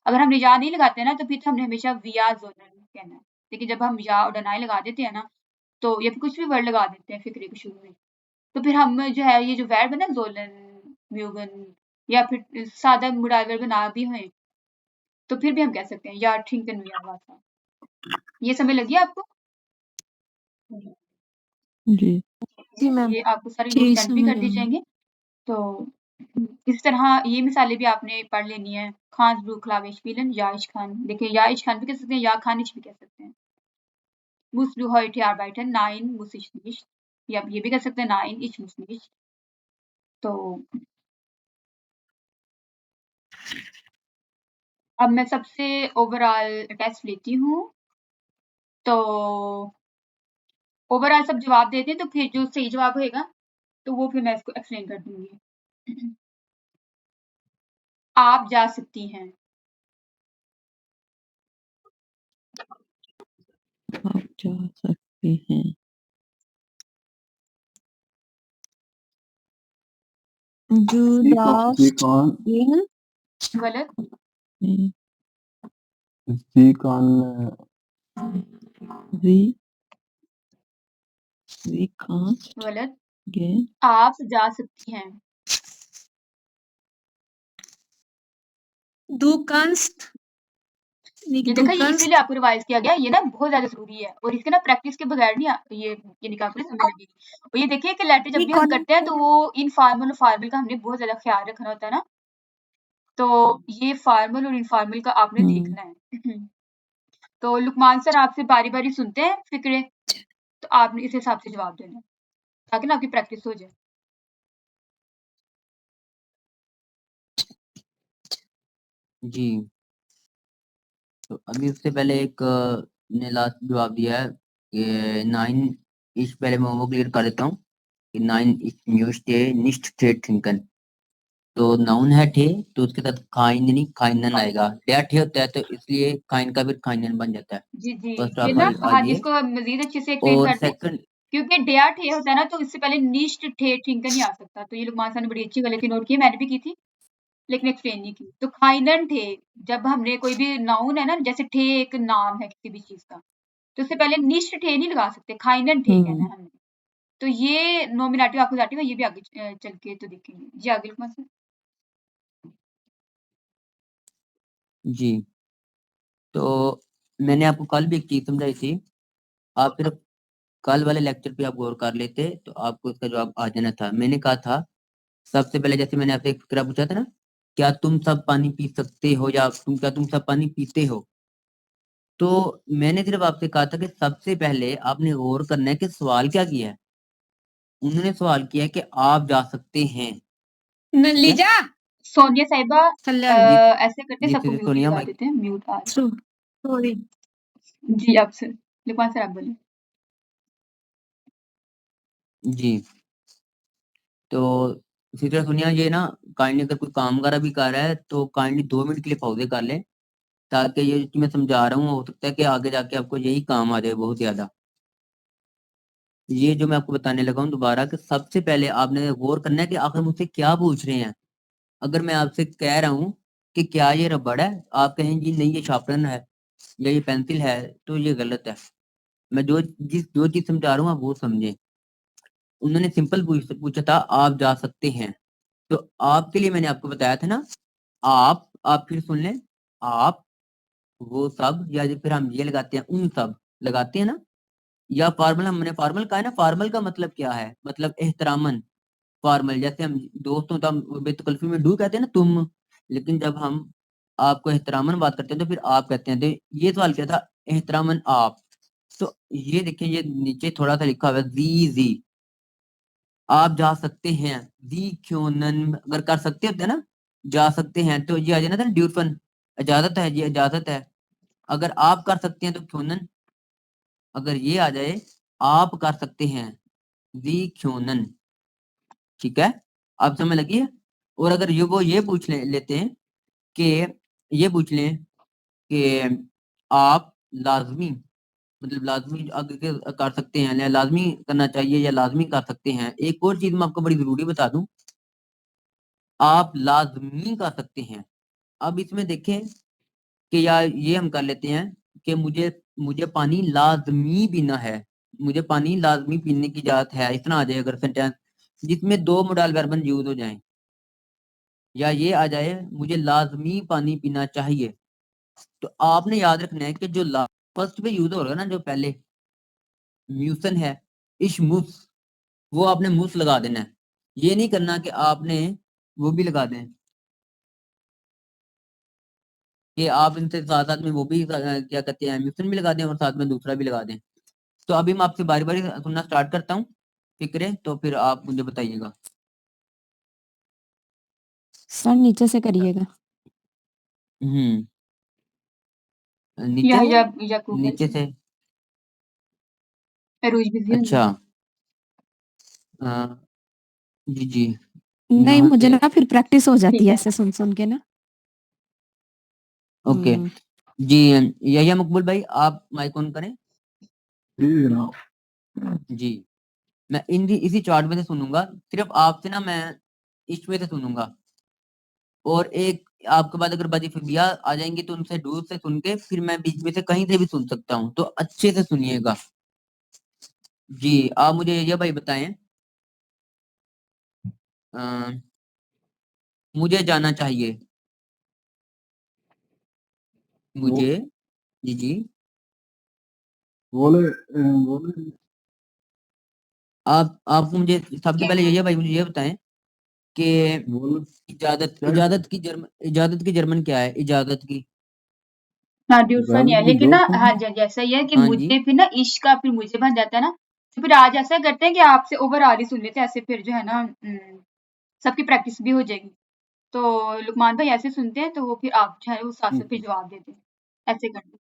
अगर हम या नहीं लगाते हैं ना, तो फिर तो हमने हमेशा विया जोलन कहना है। लेकिन जब हम या और डनाई लगा देते हैं ना, तो या फिर कुछ भी वर्ड लगा देते हैं फिक्रे के शुरू में, तो फिर हम जो है ये जो वर्ब है ना जोलन, म्यूगन, या फिर सादा मुडावर बना भी हुए, तो फिर भी हम कह सकते हैं या ठिंकन विया वासा। ये समझ लगी आपको? जी। जी मैम। ये आपको सारी जी नोट्स सेंड भी समझ कर दी जाएंगे। तो इस तरह ये मिसालें भी आपने पढ़ लेनी है। खान ब्रू खलावेश पीलन याइश खान, देखिए याइश खान भी कह सकते हैं, या खानिश भी कह सकते हैं। मुस Bru heute arbeiten nein muss ich nicht, या ये भी कह सकते हैं nein ich muss nicht। तो अब मैं सबसे ओवरऑल टेस्ट लेती हूँ। तो ओवरऑल सब जवाब देते हैं, तो फिर जो सही जवाब होएगा तो वो फिर मैं इसको एक्सप्लेन कर दूंगी। आप जा सकती हैं। आप जा सकते हैं। You जी lost कौन in गलत। जी कौन we can't गलत। get आप जा सकती हैं। Du kannst ये du देखा, ये kannst इसीलिए आपको रिवाइज किया गया। ये ना बहुत ज्यादा जरूरी है और इसके ना प्रैक्टिस के बगैर नहीं ये यानी कि आपको नहीं समझ लगेगी। और ये देखिए कि लेटर जब भी हम करते हैं तो वो इनफॉर्मल और फॉर्मल का हमने बहुत ज्यादा ख्याल रखना होता है ना, तो ये फॉर्मल और इनफॉर्मल का आपने देखना है। तो लुकमान सर आपसे बारी बारी सुनते हैं फिक्रे, तो आपने इस हिसाब से जवाब देना ताकि ना आपकी प्रैक्टिस हो जाए। जी, तो अभी उससे पहले एक ने लास्ट जवाब दिया है कि 9 इस पहले मैं वो क्लियर कर देता हूँ कि 9 इस म्यूस्टे निस्ट थे थिंकन। तो नाउन है ठे, तो उसके साथ खाइन नहीं खाइनन आएगा। डे ठे होता है तो इसलिए खाइन का फिर खाइनन बन जाता है। जी जी, फर्स्ट ये ऑफ ना ऑल हाँ आज ये, जिसको मजीद अच्छे से एक्सप्लेन और करते हैं, सेकंड क्योंकि डेया ठे होता है ना तो इससे पहले निश्ट ठे ठिंकन नहीं आ सकता। तो ये लुकमान सर ने बड़ी अच्छी गलती नोट की, मैंने भी की थी लेकिन एक्सप्लेन नहीं की। तो खाइनन ठे, जब हमने कोई भी नाउन है ना, जैसे ठे एक नाम है किसी भी चीज का, तो उससे पहले निश्ट ठे नहीं लगा सकते, खाइनन ठे कहना है हमने। तो ये नॉमिनेटिव एक्यूजेटिव है, ये भी आगे चल के तो देखेंगे। जी आगे लुकमान सर। जी, तो मैंने आपको कल भी एक चीज समझाई थी, आप सिर्फ कल वाले लेक्चर पे आप गौर कर लेते तो आपको इसका जवाब आ जाना था। मैंने कहा था सबसे पहले, जैसे मैंने आपसे एक फिक्रा पूछा था ना, क्या तुम सब पानी पी सकते हो या क्या तुम सब पानी पीते हो, तो मैंने सिर्फ आपसे कहा था कि सबसे पहले आपने गौर करना है कि सवाल क्या किया है। उन्होंने सवाल किया है कि आप जा सकते हैं। लीजा सोनिया साहिबा जी ऐसे करते हैं, सबको म्यूट सोनिया लगा माइक। देते हैं, म्यूट आ सॉरी जी आप सर, लुकमान सर आप बोलिए। जी, तो इसी तरह सुनिया, ये ना काइंडली अगर कोई काम वगैरह भी कर रहा है तो काइंडली 2 मिनट के लिए पौधे कर ले, ताकि ये जो मैं समझा रहा हूँ हो सकता है कि आगे जाके आपको यही काम आ जाए बहुत ज्यादा। ये जो मैं आपको बताने लगा हूँ दोबारा, कि सबसे पहले आपने गौर करना है कि आखिर मुझसे क्या पूछ रहे हैं। अगर मैं आपसे कह रहा हूँ कि क्या ये रबड़ है, आप कहें जी नहीं ये शार्पनर है या ये पेंसिल है, तो ये गलत है। मैं जो चीज समझा रहा हूँ आप वो समझे। उन्होंने सिंपल पूछा था आप जा सकते हैं, तो आपके लिए मैंने आपको बताया था ना, आप फिर सुन लें, आप वो सब, या फिर हम ये लगाते हैं उन सब लगाते हैं ना, या फॉर्मल, हमने फॉर्मल कहा है ना। फॉर्मल का मतलब क्या है, मतलब एहतरामन। फॉर्मल जैसे हम दोस्तों तो हम बेतकल्फी में डू कहते हैं ना तुम, लेकिन जब हम आपको एहतरामन बात करते हैं तो फिर आप कहते हैं। तो ये सवाल क्या था, एहतरामन आप। तो ये देखिए, ये नीचे थोड़ा सा लिखा हुआ है जी, आप जा सकते हैं। दी क्योंन अगर कर सकते होते ना, जा सकते हैं, तो ये आ जाना था ना ड्यूरफन, इजाजत है, ये इजाजत है। अगर आप कर सकते हैं तो क्योंन, अगर ये आ जाए आप कर सकते हैं, दी क्योंन। ठीक है, आप समझ लगी है। और अगर ये पूछ लेते हैं कि, ये पूछ लें कि आप लाजमी, मतलब लाजमी आगे कर सकते हैं या लाजमी करना चाहिए या लाजमी कर सकते हैं। एक और चीज मैं आपको बड़ी जरूरी बता दूं, आप लाजमी कर सकते हैं। अब इसमें देखें कि या ये हम कर लेते हैं कि मुझे मुझे पानी लाजमी पीना है, मुझे पानी लाजमी पीने की इजाजत है, इतना आ जाए अगर सेंटेंस जिसमें 2 मोडाल वर्बन यूज हो जाएं। या ये आ जाए मुझे लाजमी पानी पीना चाहिए। तो आपने याद रखना है कि जो फर्स्ट पे यूज हो रहा है ना, जो पहले म्यूसन है, इशमुस, वो आपने मुस लगा देना है। ये नहीं करना कि आपने वो भी लगा दें, कि आप इनसे साथ साथ में वो भी क्या कहते हैं म्यूसन भी लगा दें और साथ में दूसरा भी लगा दें। तो अभी मैं आपसे बारी बारी सुनना स्टार्ट करता हूँ फिक्रे, तो फिर आप मुझे बताइएगा। सर नीचे से करिएगा। नीचे या याकूब भाई नीचे से अरूज बिजी होंगी। अच्छा अ, जी नहीं यहाँ मुझे पे ना फिर प्रैक्टिस हो जाती ठीक है है ऐसे सुन के ना। ओके हम्म, जी। यही मकबूल भाई आप माइक ऑन करें। जी जनाब। जी मैं इसी चार्ट में से सुनूंगा, सिर्फ आपसे ना मैं इसमें से सुनूंगा, और एक आपके बाद अगर बाजी फिबिया आ जाएंगी तो उनसे दूर से सुन के फिर मैं बीच में से कहीं से भी सुन सकता हूँ, तो अच्छे से सुनिएगा। जी आप मुझे ये भाई बताएं, अ, मुझे जाना चाहिए। मुझे जी बोले बोले आपको मुझे सबसे पहले ये भाई मुझे ये बताएं कि बोले इजाजत क्या इजाजत की जर्मन क्या है? इजाजत की हाँ ड्यूरफन है, इजाजत की लेकिन ना डॉल्फिन हाँ जैसा ही है कि हाँ जी मुझे फिर ना इश्क का फिर मुझे बन जाता है ना, तो फिर आज ऐसा करते हैं कि आपसे ओवरऑल ही सुन लेते हैं, ऐसे फिर जो है ना सबकी प्रैक्टिस भी हो जाएगी। तो लुकमान भाई ऐसे सुनते हैं, तो वो फिर आप जो है वो साथ साथ फिर जवाब देते हैं, ऐसे करते हैं।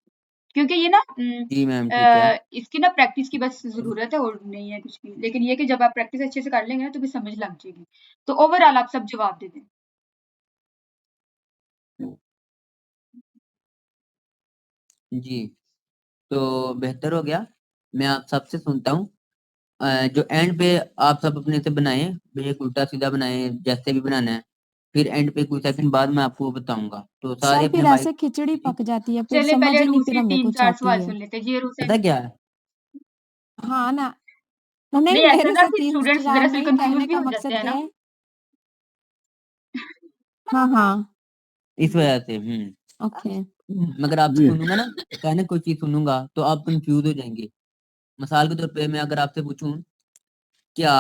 क्योंकि ये ना जी मैम ठीक है। इसकी ना प्रैक्टिस की बस ज़रूरत है और नहीं है कुछ भी। लेकिन ये है कि जब आप प्रैक्टिस अच्छे से कर लेंगे ना तो फिर समझ लग जाएगी। तो ओवरऑल आप सब जवाब दे दें। जी तो बेहतर हो गया, मैं आप सबसे सुनता हूँ। जो एंड पे आप सब अपने से बनाए, एक उल्टा सीधा बनाए, जैसे भी बनाना है, फिर एंड पे कुछ सेकंड बाद मैं आपको बताऊंगा, तो सारे सर अपने फिर माइक। ऐसे खिचड़ी पक जाती है, फिर चलिए समझ पहले ही नहीं फिर रूसी हमें कुछ 3-4 आती सवाल है। सुन लेते हैं। जी रूसी पता क्या है हाँ ना, नहीं नहीं ऐसा मेरे ना से फिर तीन स्टूडेंट्स चार दरअसल नहीं, कंफ्यूज कहने भी का हो जाते मकसद हैं क्या ना। है। हाँ इस वजह से ओके। मगर आपसे जी सुनूंगा ना, कहने कोई चीज सुनूंगा तो आप कंफ्यूज हो जाएंगे। मिसाल के तौर पे मैं अगर आपसे पूछूं क्या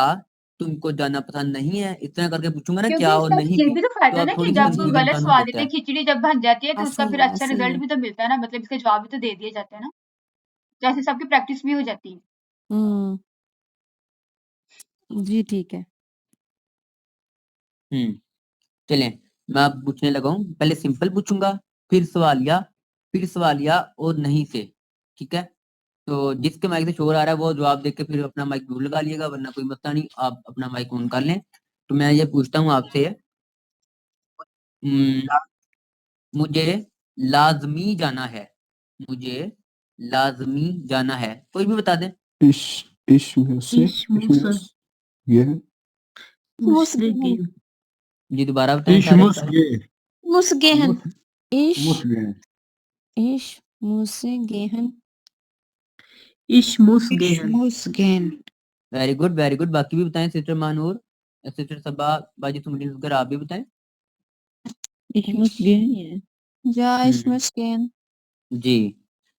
तुमको जाना पसंद नहीं है, इतना करके पूछूंगा ना क्योंकि क्या और इसका नहीं ये की, भी तो तो फायदा है ना आप कि थोड़ी सी जब कंफ्यूजन गलत कम हो सवाल जाता देते हैं, है। खिचड़ी जब बन जाती है तो उसका ऐसे फिर ही है, अच्छा ऐसे ही रिजल्ट है। भी तो मिलता है ना, मतलब इसका जवाब भी तो दे दिए जाते हैं ना, जैसे सबकी प्रैक्टिस भी हो जाती है। हम्म, जी ठीक है। चलें मैं अब पूछने लगा हूँ, पहले सिंपल पूछूंगा, फिर सवालिया और नहीं से, ठीक है? तो जिसके माइक से शोर आ रहा है वो जवाब देके फिर अपना माइक दूर लगा लिएगा, वरना कोई मसला नहीं, आप अपना माइक ऑन कर लें। तो मैं ये पूछता हूँ आपसे, हम्म, मुझे लाजमी जाना है। मुझे लाजमी जाना है, कोई भी बता दें। इश इश Ich muss ये Musligen. जी दोबारा बताएं इश सारे मुस सारे। गे Muss gehen. मुस इश मुस गे इश मुझसे गेहन। Ich muss Ich gehen. muss gehen. Very good very good, बाकी भी बताएं, सिस्टर मानूर, सिस्टर सबा, बाजी सुमरी वगैरह आप भी बताएं। Ich muss gehen. Ja. या इश हम्म, मुस्किन। जी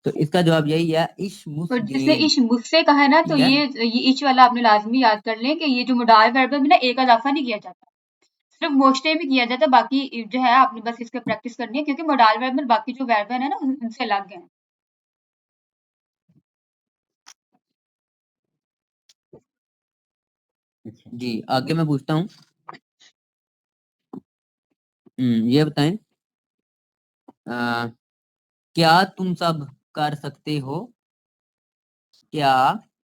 तो इसका जवाब यही है, इश और जिसने मुस्गेन, इश मुझसे कहा है ना, तो ठीक है? ये इश वाला आपने लाजमी याद कर लें कि ये जो मोडाल वर्ब है में ना एक इजाफा नहीं किया जाता, सिर्फ मोस्टे में किया जाता है। बाकी जो है आपने बस इसका प्रैक्टिस करनी है, क्योंकि मोडाल वर्ब में बाकी जो वर्ब है ना उनसे अलग है। जी आगे मैं पूछता हूँ, ये बताएं, क्या तुम सब कर सकते हो? क्या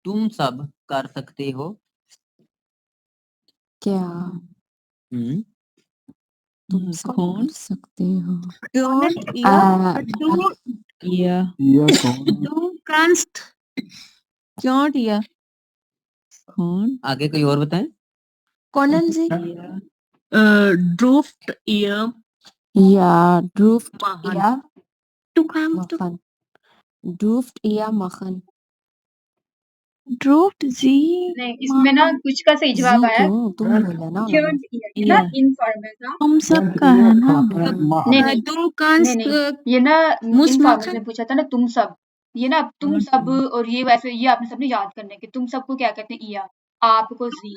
तुम सब कर सकते हो? क्या हम्म तुम सब कौन? कर सकते हो? Können ihr? आ, Du, या कौन du kannst. क्यों दिया? Konnten आगे कोई और बताएं। कौन जी? ihr? Dürft ihr या ड्रूफ्ट machen? या Du kannst. मखन। ड्रूफ्ट या मखन। Dürft sie नहीं, इसमें ना machen? कुछ का सही जवाब जी आया है। क्यों तुम बोला ना उन्होंने। क्योंट ये ना Ja. इनफॉर्मल था। तुम सब का है ना? नहीं नहीं Du नहीं kannst नहीं, ये ना muss इनफॉर्मल machen. ने पूछा था ना तुम सब, ये ना तुम सब, और ये वैसे ये आपने सबने याद करना है कि तुम सबको क्या कहते हैं, इया, आपको जी,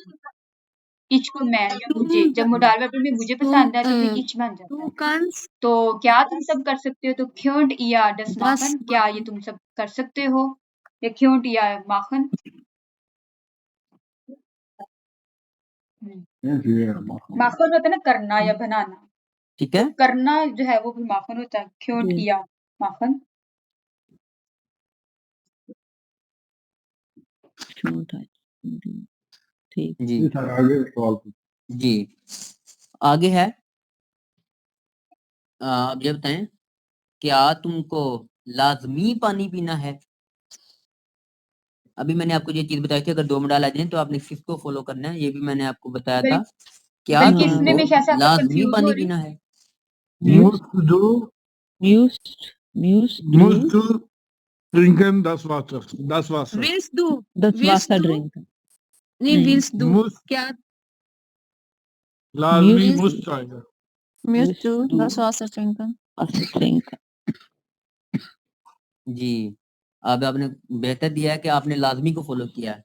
इच को मैं या मुझे। जब मोडाल वर्ब में मुझे पसंद है तो फिर इच बन जाता Du है। kannst तो क्या तुम सब कर सकते हो, तो क्योंट इया डस दस माखन, क्या ये तुम सब कर सकते हो, या क्योंट इया माखन। माखन होता है ना करना या बनाना, ठीक तो है करना जो है वो भी माखन होता है, क्योंट इया माखन। ठीक जी सर आगे सवाल पूछिए। जी आगे है आप ये बताएं क्या तुमको लाजमी पानी पीना है। अभी मैंने आपको ये चीज बताई थी अगर 2 मॉडल आ जाए तो आपने किसको फॉलो करना है, ये भी मैंने आपको बताया था। क्या बल्कि इसमें तुमको मैं शायद से आपको लाजमी कंफ्यूज हो पानी रही पीना है। Musst du musst musst du trinken das Wasser? Das Wasser. willst du das willst Wasser du trinken नहीं नहीं willst du Muss क्या लाजमी musst मुस्त आएगा। Musst du du das Wasser trinken? Wasser trinken जी अब आपने बेहतर दिया है कि आपने लाजमी को फॉलो किया है,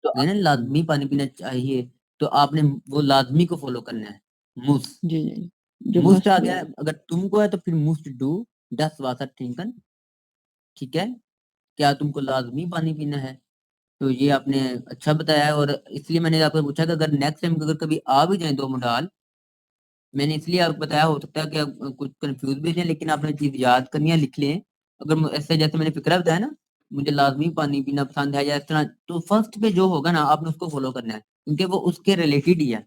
तो है ना लाजमी पानी पीना चाहिए, तो आपने वो लाजमी को फॉलो करना है। मुस जी जी जो मुस्ट फर्स्ट आ गया, अगर तुमको है तो फिर मुस्ट डू दस वासर थिंकन, ठीक है। क्या तुमको लाजमी पानी पीना है, तो ये आपने अच्छा बताया है। और इसलिए मैंने आपको पूछा कि अगर नेक्स्ट टाइम अगर कभी आ भी जाए 2 मॉडल, मैंने इसलिए आपको बताया, हो सकता है कि आप कुछ कंफ्यूज भी जाए लेकिन आपने चीज याद करनी है, लिख लें। अगर ऐसे जैसे मैंने फिक्रा बताया ना, मुझे लाजमी पानी पीना पसंद है या इस तरह, तो फर्स्ट पे जो होगा ना आपने उसको फॉलो करना है क्योंकि वो उसके रिलेटेड ही है,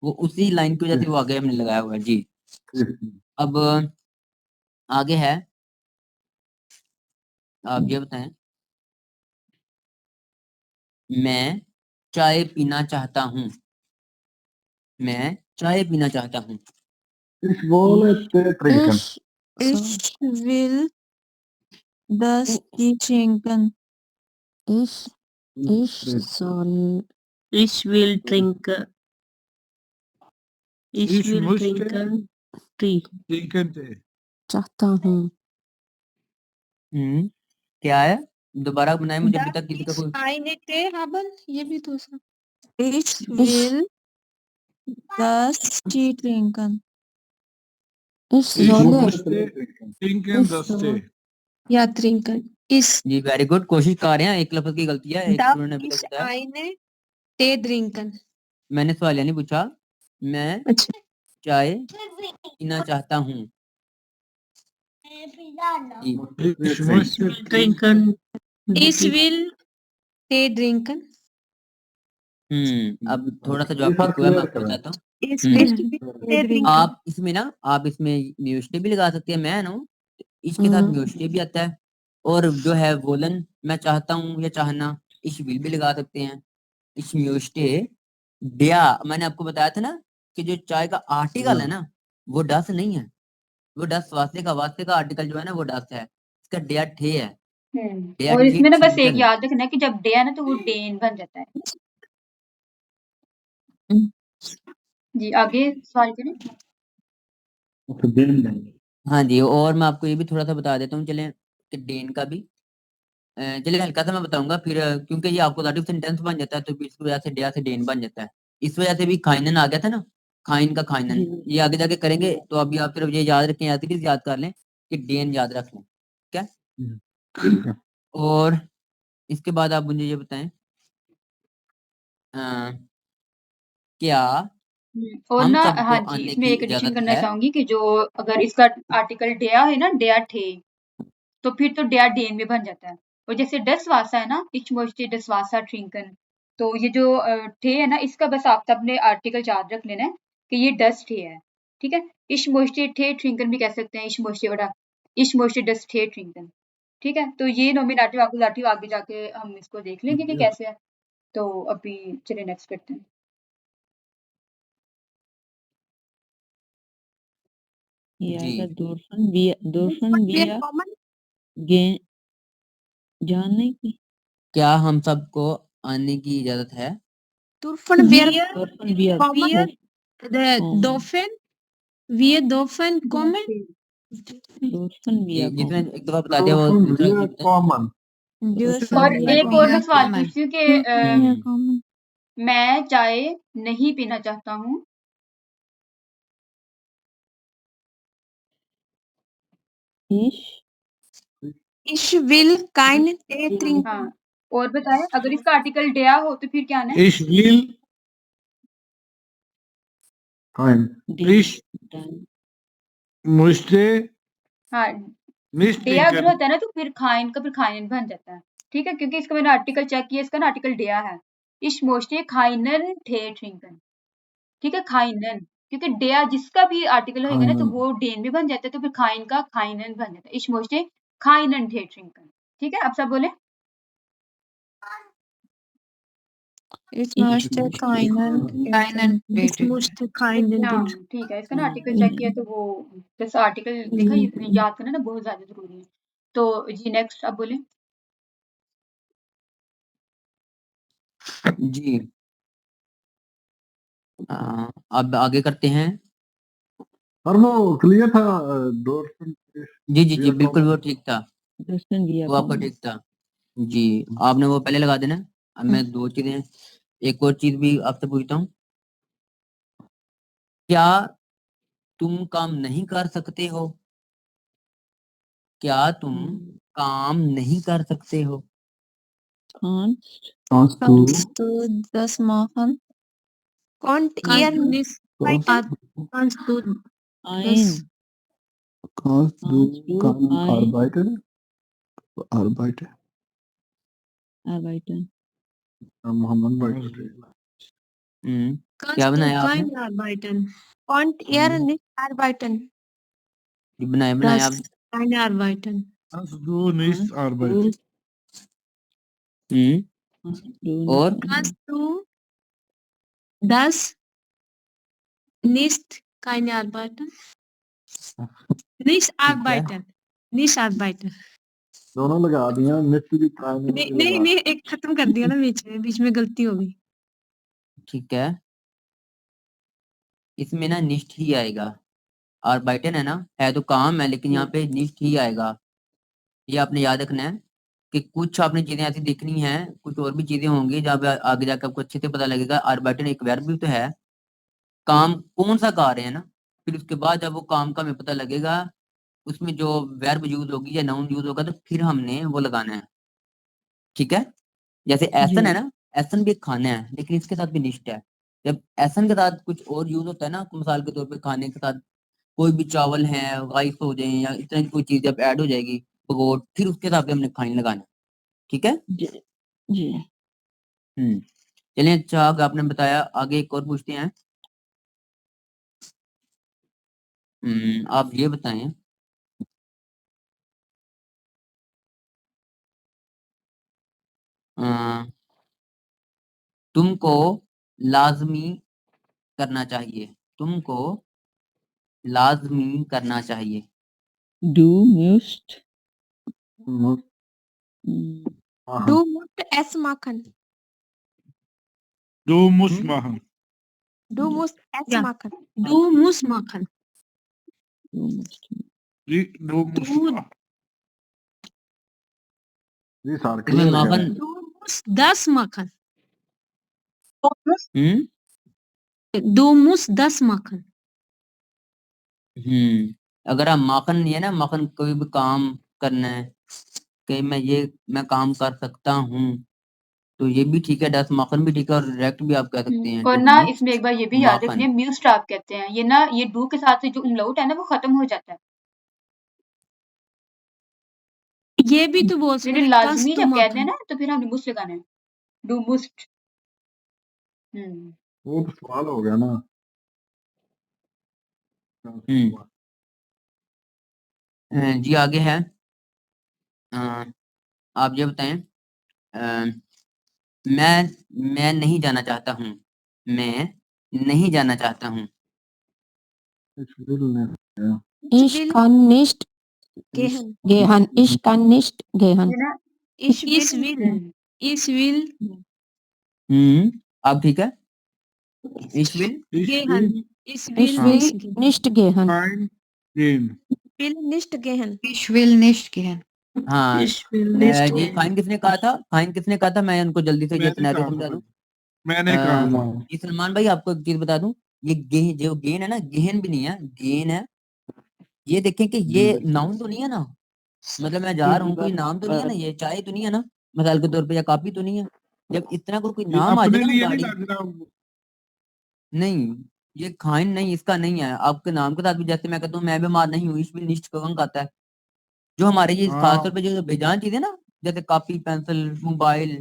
वो उसी लाइन की वजह से वो आगे हमने लगाया हुआ है। जी अब आगे है, आप ये बताएं मैं चाय पीना चाहता हूँ। मैं चाय पीना चाहता हूँ। Ich wolle Tee trinken. Ich will das Tee trinken. Ich soll ich will trinken ich Ich will möchte trinken tea trinken Tee. चाहता हूँ क्या है, दोबारा बनाए, मुझे अभी darf तक किसी का ich कोई eine Tee haben ये भी दूसरा Ich will das Tee trinken. Ich Ich solle möchte trinken Ich das soll Tee. या trinken ist जी वेरी गुड, कोशिश कर रहे हैं, एक लफ्ज की गलती है, एक darf स्टूडेंट ने अभी ich तक बताया। eine Tee trinken मैंने सवाल नहीं पूछा, मैं अच्छा चाय पीना चाहता हूँ। जी Ich möchte trinken ich will Tee trinken अब थोड़ा सा जवाब ठीक हुआ है, मैं आपको बताता हूँ। ich will Tee trinken आप इसमें ना, आप इसमें म्यूजिक भी लगा सकते हैं, मैं ना इसके साथ म्यूजिक भी आता है, और जो है वोलन मैं चाहता हूँ या चाहना, इश विल भी लगा सकते हैं। इश म्यूजिक दिया, मैंने आपको बताया था ना कि जो चाय का आर्टिकल है ना वो डस नहीं है, वो डस वास्ते का आर्टिकल जो है ना वो डस है, इसका डेया ठे है। डेया और ठे इसमें ना बस एक थिंकन। याद रखना है कि जब डे है ना तो वो डेन बन जाता है। जी आगे सवाल करें। हाँ जी, और मैं आपको ये भी थोड़ा सा बता देता हूँ, चलें कि डेन का भी चलिए हल्का सा मैं बताऊंगा फिर, क्योंकि ये आपको दाटिव सेंटेंस बन जाता है तो इस वजह से डेया से डेन बन जाता है। इस वजह से भी खाइनन आ गया था ना, खाइन का खाइनन, ये आगे जाके करेंगे तो अभी आप सिर्फ ये याद रखें, याद कर लें कि डेन याद रख लें, क्या। और इसके बाद आप मुझे ये बताएं क्या और हम ना सबको हाँ जी, आने इसमें की एक एडिशन इजाजत करना है। चाहूंगी कि जो अगर इसका आर्टिकल डेया है ना, डेया ठे, तो फिर तो डेया डेन में बन जाता है। और जैसे डसवासा है ना, इच मोस्टे डसवासा ट्रिंकन, तो ये जो ठे है ना, इसका बस आप सबने आर्टिकल याद रख लेना है कि ये डस ठे है, ठीक है। इश मोस्टे ठे ट्रिंकन भी कह सकते हैं, इश मोस्टे बड़ा इश मोस्टे डस ठे ट्रिंकन, ठीक है। तो ये नॉमिनेटिव आकुजाटिव आगे जाके हम इसको देख लेंगे कि कैसे है। तो अभी चलिए नेक्स्ट करते हैं। ये जी आएगा दूरफन बिया जानने की। क्या हम सबको आने की इजाजत है। Dürfen wir दूरफन बिया wir dürfen wir dürfen kommen दूरफन बिया जिसने एक दफा बता दिया वो दूसरा Wir ये बताएं। kommen. और एक और मैं सवाल कॉमन पूछती हूँ कि मैं चाय नहीं पीना चाहता हूँ। Ich will keinen Tee trinken हाँ, और बताएं अगर इसका आर्टिकल डेया हो तो फिर क्या आना है? Ich will ich möchte हाँ, nicht डेया अगर trinken. होता है ना तो फिर खाइन का फिर खाइन बन जाता है। ठीक है, क्योंकि इसका मैंने आर्टिकल चेक किया, इसका ना आर्टिकल डेया है। इश मोस्टे खाइनन थे ट्रिंकन, ठीक है, खाइनन, क्योंकि डेया जिसका भी आर्टिकल होएगा ना तो खाइनन। वो डेन भी बन जाता है, तो फिर खाइन का खाइनन बन जाता है। इश मोस्टे खाइनन थे ट्रिंकन, ठीक है, आप सब बोले। Ich möchte keinen keinen Ich Tee möchte keinen हाँ, Tee ठीक है, इसका ना आर्टिकल चेक किया तो वो बस आर्टिकल देखा, ये याद करना ना बहुत ज्यादा जरूरी है। तो जी नेक्स्ट आप बोले। जी अब आगे करते हैं। और वो क्लियर था डॉल्फिन। जी जी जी बिल्कुल वो ठीक था, दर्शन दिया वो आपका ठीक था जी। आपने वो पहले लगा देना। अब मैं दो चीजें, एक और चीज भी आपसे पूछता हूँ, क्या तुम काम नहीं कर सकते हो? क्या तुम काम नहीं कर सकते हो? Kannst Kannst du das machen? Konnt Kannst ihr du nicht nicht arbeiten? kannst du Ein. kannst du Kannst du kann ein arbeiten? Arbeiten. arbeiten? Mohammad भाई kannst क्या du बनाया आपने? kein arbeiten Konnt ihr nicht arbeiten? ये बनाया das आपने? keine arbeiten Kannst du nicht arbeiten? Kannst du और nicht kannst du das nicht keine arbeiten nicht ठीक है, arbeiten nicht arbeiten दोनों लगा दिया, निफ्ट भी नहीं भी नहीं लगा। नहीं एक खत्म कर दिया ना, बीच में गलती हो गई। ठीक है, इसमें ना निष्ठ ही आएगा। और बाइटन है ना, है तो काम है लेकिन यहाँ पे निष्ठ ही आएगा। ये आपने याद रखना है कि कुछ आपने चीजें ऐसी देखनी है, कुछ और भी चीजें होंगी जब आगे जाकर आपको अच्छे से पता लगेगा। अर्बाइटन एक वर्ब भी तो है, काम कौन सा कर रहे हैं ना, फिर उसके बाद जब वो काम का हमें पता लगेगा, उसमें जो वर्ब यूज होगी या नाउन यूज होगा तो फिर हमने वो लगाना है। ठीक है, जैसे एसन है ना, एसन भी एक खाना है लेकिन इसके साथ भी निष्ठ है। जब एसन के साथ कुछ और यूज होता है ना, मिसाल के तौर पे खाने के साथ कोई भी चावल है, राइस हो जाए या इस तरह की कोई चीज जब ऐड हो जाएगी पकोड़, फिर उसके हिसाब से हमने खाने लगाना है। ठीक है जी चलिए, अच्छा आगे आपने बताया, आगे एक और पूछते हैं। आप ये बताएं, तुमको लाजमी करना चाहिए, तुमको लाजमी करना चाहिए। Du musst Du musst es machen. Du musst machen. Du musst es Ja. machen. Du musst machen du musst Du musst du machen. जी सर तुम्हें क्लियर माखन du musst das machen du musst das machen अगर आप माखन नहीं है ना, माखन कोई भी काम करना है कि मैं काम कर सकता हूँ, तो ये भी ठीक है, 10 माखन भी ठीक है, और डायरेक्ट भी आप कह सकते हैं और डू ना मुस्ट इसमें एक बार ये भी याद माखन। रखिए, म्यूस्ट आप कहते हैं, ये ना ये डू के साथ से जो umlaut है ना वो खत्म हो जाता है। ये भी तो बोल सकते लेकिन हैं लाजमी kannst du जब कहते हैं machen ना तो फिर हमने मुस्ट लगाना है, डू मुस्ट। वो तो सवाल हो गया ना। जी आगे है, आप ये बताएं, मैं नहीं जाना चाहता हूँ, मैं नहीं जाना चाहता हूँ। Ich kann nicht gehen. Ich kann nicht gehen. ये ना Ich ich will. will ich will अब ठीक है, ich will gehen ich Ich will will nicht gehen nicht gehen. Kein gehen. Will nicht gehen. Ich will nicht gehen. हाँ ich will nicht ये gehen fine किसने कहा था, fine किसने कहा था, मैं उनको जल्दी से ये मैंने सिनेरियो कहा समझा था दूं। मैंने कहा था ये सलमान भाई आपको एक चीज बता दूं, ये जो गेन है ना, गेहन भी नहीं है, गेन है। ये देखें कि ये नाउन तो नहीं है ना, मतलब मैं जा रहा हूँ, कोई नाम तो नहीं है ना, ये चाय तो नहीं है ना मिसाल के तौर पे, या काफी तो नहीं है। जब इस तरह को कोई ये नाम आ अपने जाए ना लिए नहीं गाड़ी, लग रहा नहीं ये खाइन नहीं, इसका नहीं है। आपके नाम के साथ भी जैसे मैं कहता हूँ मैं बीमार नहीं हूँ, इस भी निश्चित कौन कहता है, जो हमारे ये खास तौर पे जो बेजान चीजें ना, जैसे कॉपी पेंसिल मोबाइल,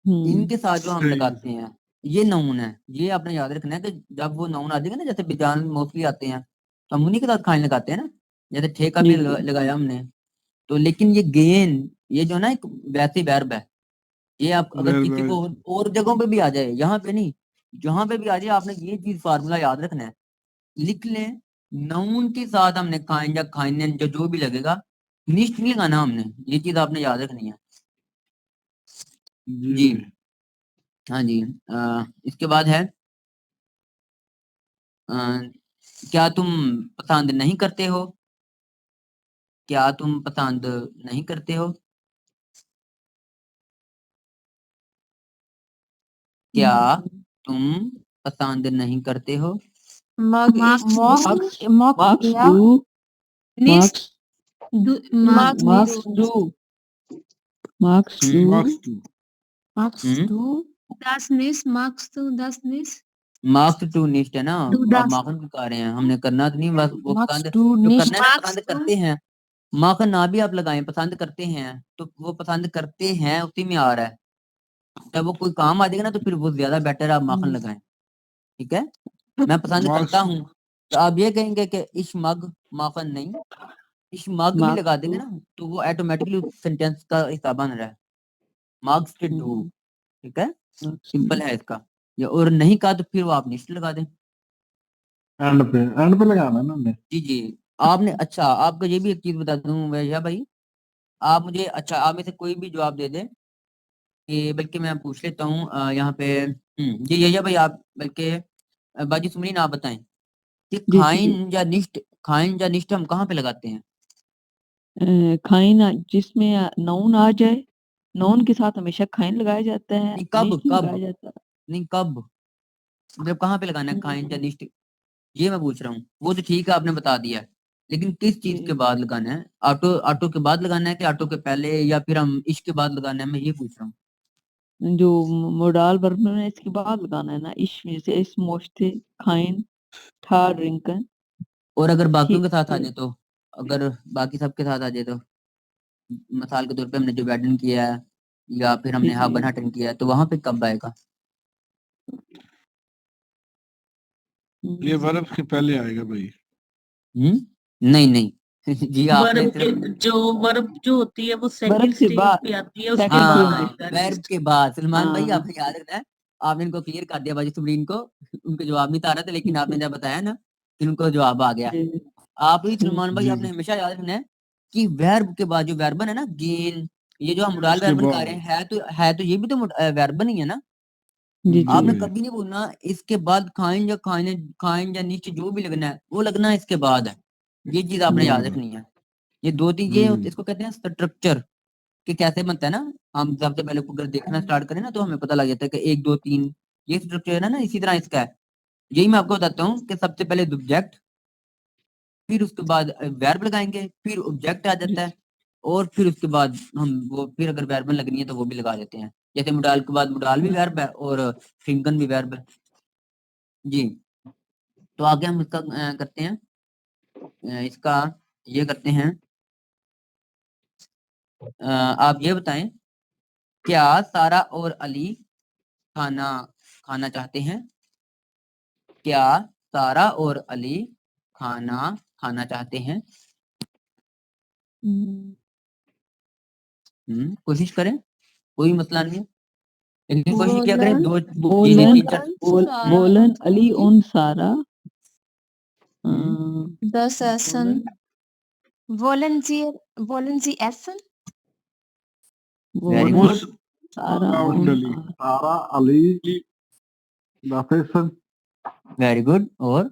इनके साथ जो हम सही। लगाते हैं ये नाउन है। ये आपने याद रखना है कि जब वो नाउन आ जाएगा ना, जैसे बेजान मोस्टली आते हैं तो हम उन्हीं के साथ खाने लगाते हैं ना, जैसे ठेका पे लगाया हमने। तो लेकिन ये गेन, ये जो ना एक वैसे वर्ब है, ये आप अगर किसी को और जगहों पे भी आ जाए, यहाँ पे नहीं, जहां पे भी आ जाए आपने ये चीज फार्मूला याद रखना है, लिख लें। नाउन के साथ हमने खाइन या खाइन जो भी लगेगा, निश्च नहीं लगाना हमने, ये चीज आपने याद रखनी है जी। हाँ जी। इसके बाद है क्या तुम पसंद नहीं करते हो? क्या तुम पसंद नहीं करते हो? क्या तुम पसंद नहीं करते हो? मार्क्स टू निस्ट है ना, आप माखन की रहे हैं, हमने करना तो नहीं, बस वो पसंद जो करना है पसंद करते हैं। माखन ना भी आप लगाएं, पसंद करते हैं तो वो पसंद करते हैं उसी में आ रहा है। जब वो कोई काम आ जाएगा ना तो फिर वो ज्यादा बेटर आप माखन लगाएं, ठीक है। मैं पसंद करता हूँ तो आप ये कहेंगे कि इश मग माखन नहीं, इश मग भी लगा देंगे ना तो वो ऑटोमेटिकली सेंटेंस का हिस्सा बन रहा है। मार्क्स टू डू, ठीक है, सिंपल है इसका। या और नहीं कहा तो फिर वो आप निश्चित लगा दें, एंड पे लगाना ना हमने। जी जी। आपने अच्छा, आपको ये भी एक चीज बता दूं वैसा भाई, आप मुझे अच्छा आप में से कोई भी जवाब दे दें कि, बल्कि मैं पूछ लेता हूँ यहाँ पे जी ये भाई आप बल्कि बाजी सुमरी ना बताएं कि खाइन या निष्ठ हम कहाँ पे लगाते हैं? खाइन जिसमें नाउन आ जाए, नाउन के साथ हमेशा खाइन लगाया जाता है। नहीं, कब निश्च कब लगाया जाता है। नहीं कब, मतलब कहाँ पे लगाना है खाइन या निष्ठ, ये मैं पूछ रहा हूँ। वो तो ठीक है आपने बता दिया, लेकिन किस चीज के बाद लगाना है? ऑटो ऑटो के बाद लगाना है कि ऑटो के पहले, या फिर हम इश्क के बाद लगाना है, मैं ये पूछ रहा हूँ। जो मोडाल वर्ब में है इसके बाद लगाना है ना, इश में से इस मोश्ते खाइन था ड्रिंकन। और अगर बाकियों के साथ आ जाए तो, अगर बाकी सबके साथ आ जाए तो, मिसाल के तौर पे हमने जो बैडन किया है या फिर हमने हाबन हटन किया है, तो वहां पे कब आएगा? ये वर्ब के पहले आएगा भाई। नहीं नहीं जी आपने वर्ब जो होती है वो सेकंड स्टेज पे आती है, उसके बाद आएगा वर्ब के बाद। सलमान भाई आपने याद रखना है, आपने इनको क्लियर कर दिया बाजी सुमरीन को, उनको जवाब नहीं आ रहा था, लेकिन आपने जब बताया ना कि उनको जवाब आ गया। आप ही सलमान भाई आपने हमेशा याद रखना है कि वर्ब के बाद जो वर्बन है ना, गेन, ये जो हम मुडाल वर्बन कर रहे हैं है तो ये भी तो वर्बन ही है ना। आपने कभी नहीं बोलना इसके बाद खाइन या नीचे जो भी लगना है वो लगना है इसके बाद है। ये चीज आपने याद रखनी है। ये दो तीन ये इसको कहते हैं स्ट्रक्चर कि कैसे बनता है ना। हम सबसे पहले अगर देखना स्टार्ट करें ना तो हमें पता लग जाता है कि 1 2 3 ये स्ट्रक्चर है ना, इसी तरह इसका है। यही मैं आपको बताता हूँ कि सबसे पहले सब्जेक्ट, फिर उसके बाद वर्ब लगाएंगे, फिर ऑब्जेक्ट आ जाता है, और फिर उसके बाद हम वो फिर अगर वर्ब लगनी है तो वो भी लगा देते हैं। जैसे मुडाल के बाद मुडाल भी वर्ब है और फिंगन भी वर्ब है जी। तो आगे हम इसका करते हैं, इसका ये करते हैं। आप ये बताएं, क्या सारा और अली खाना खाना चाहते हैं? क्या सारा और अली खाना खाना चाहते हैं? कोशिश करें, कोई मसला नहीं है, लेकिन कोशिश क्या करें दो बोलन अली उन सारा Das Essen. Wollen Sie essen? Very good. सारा अली वेरी गुड। और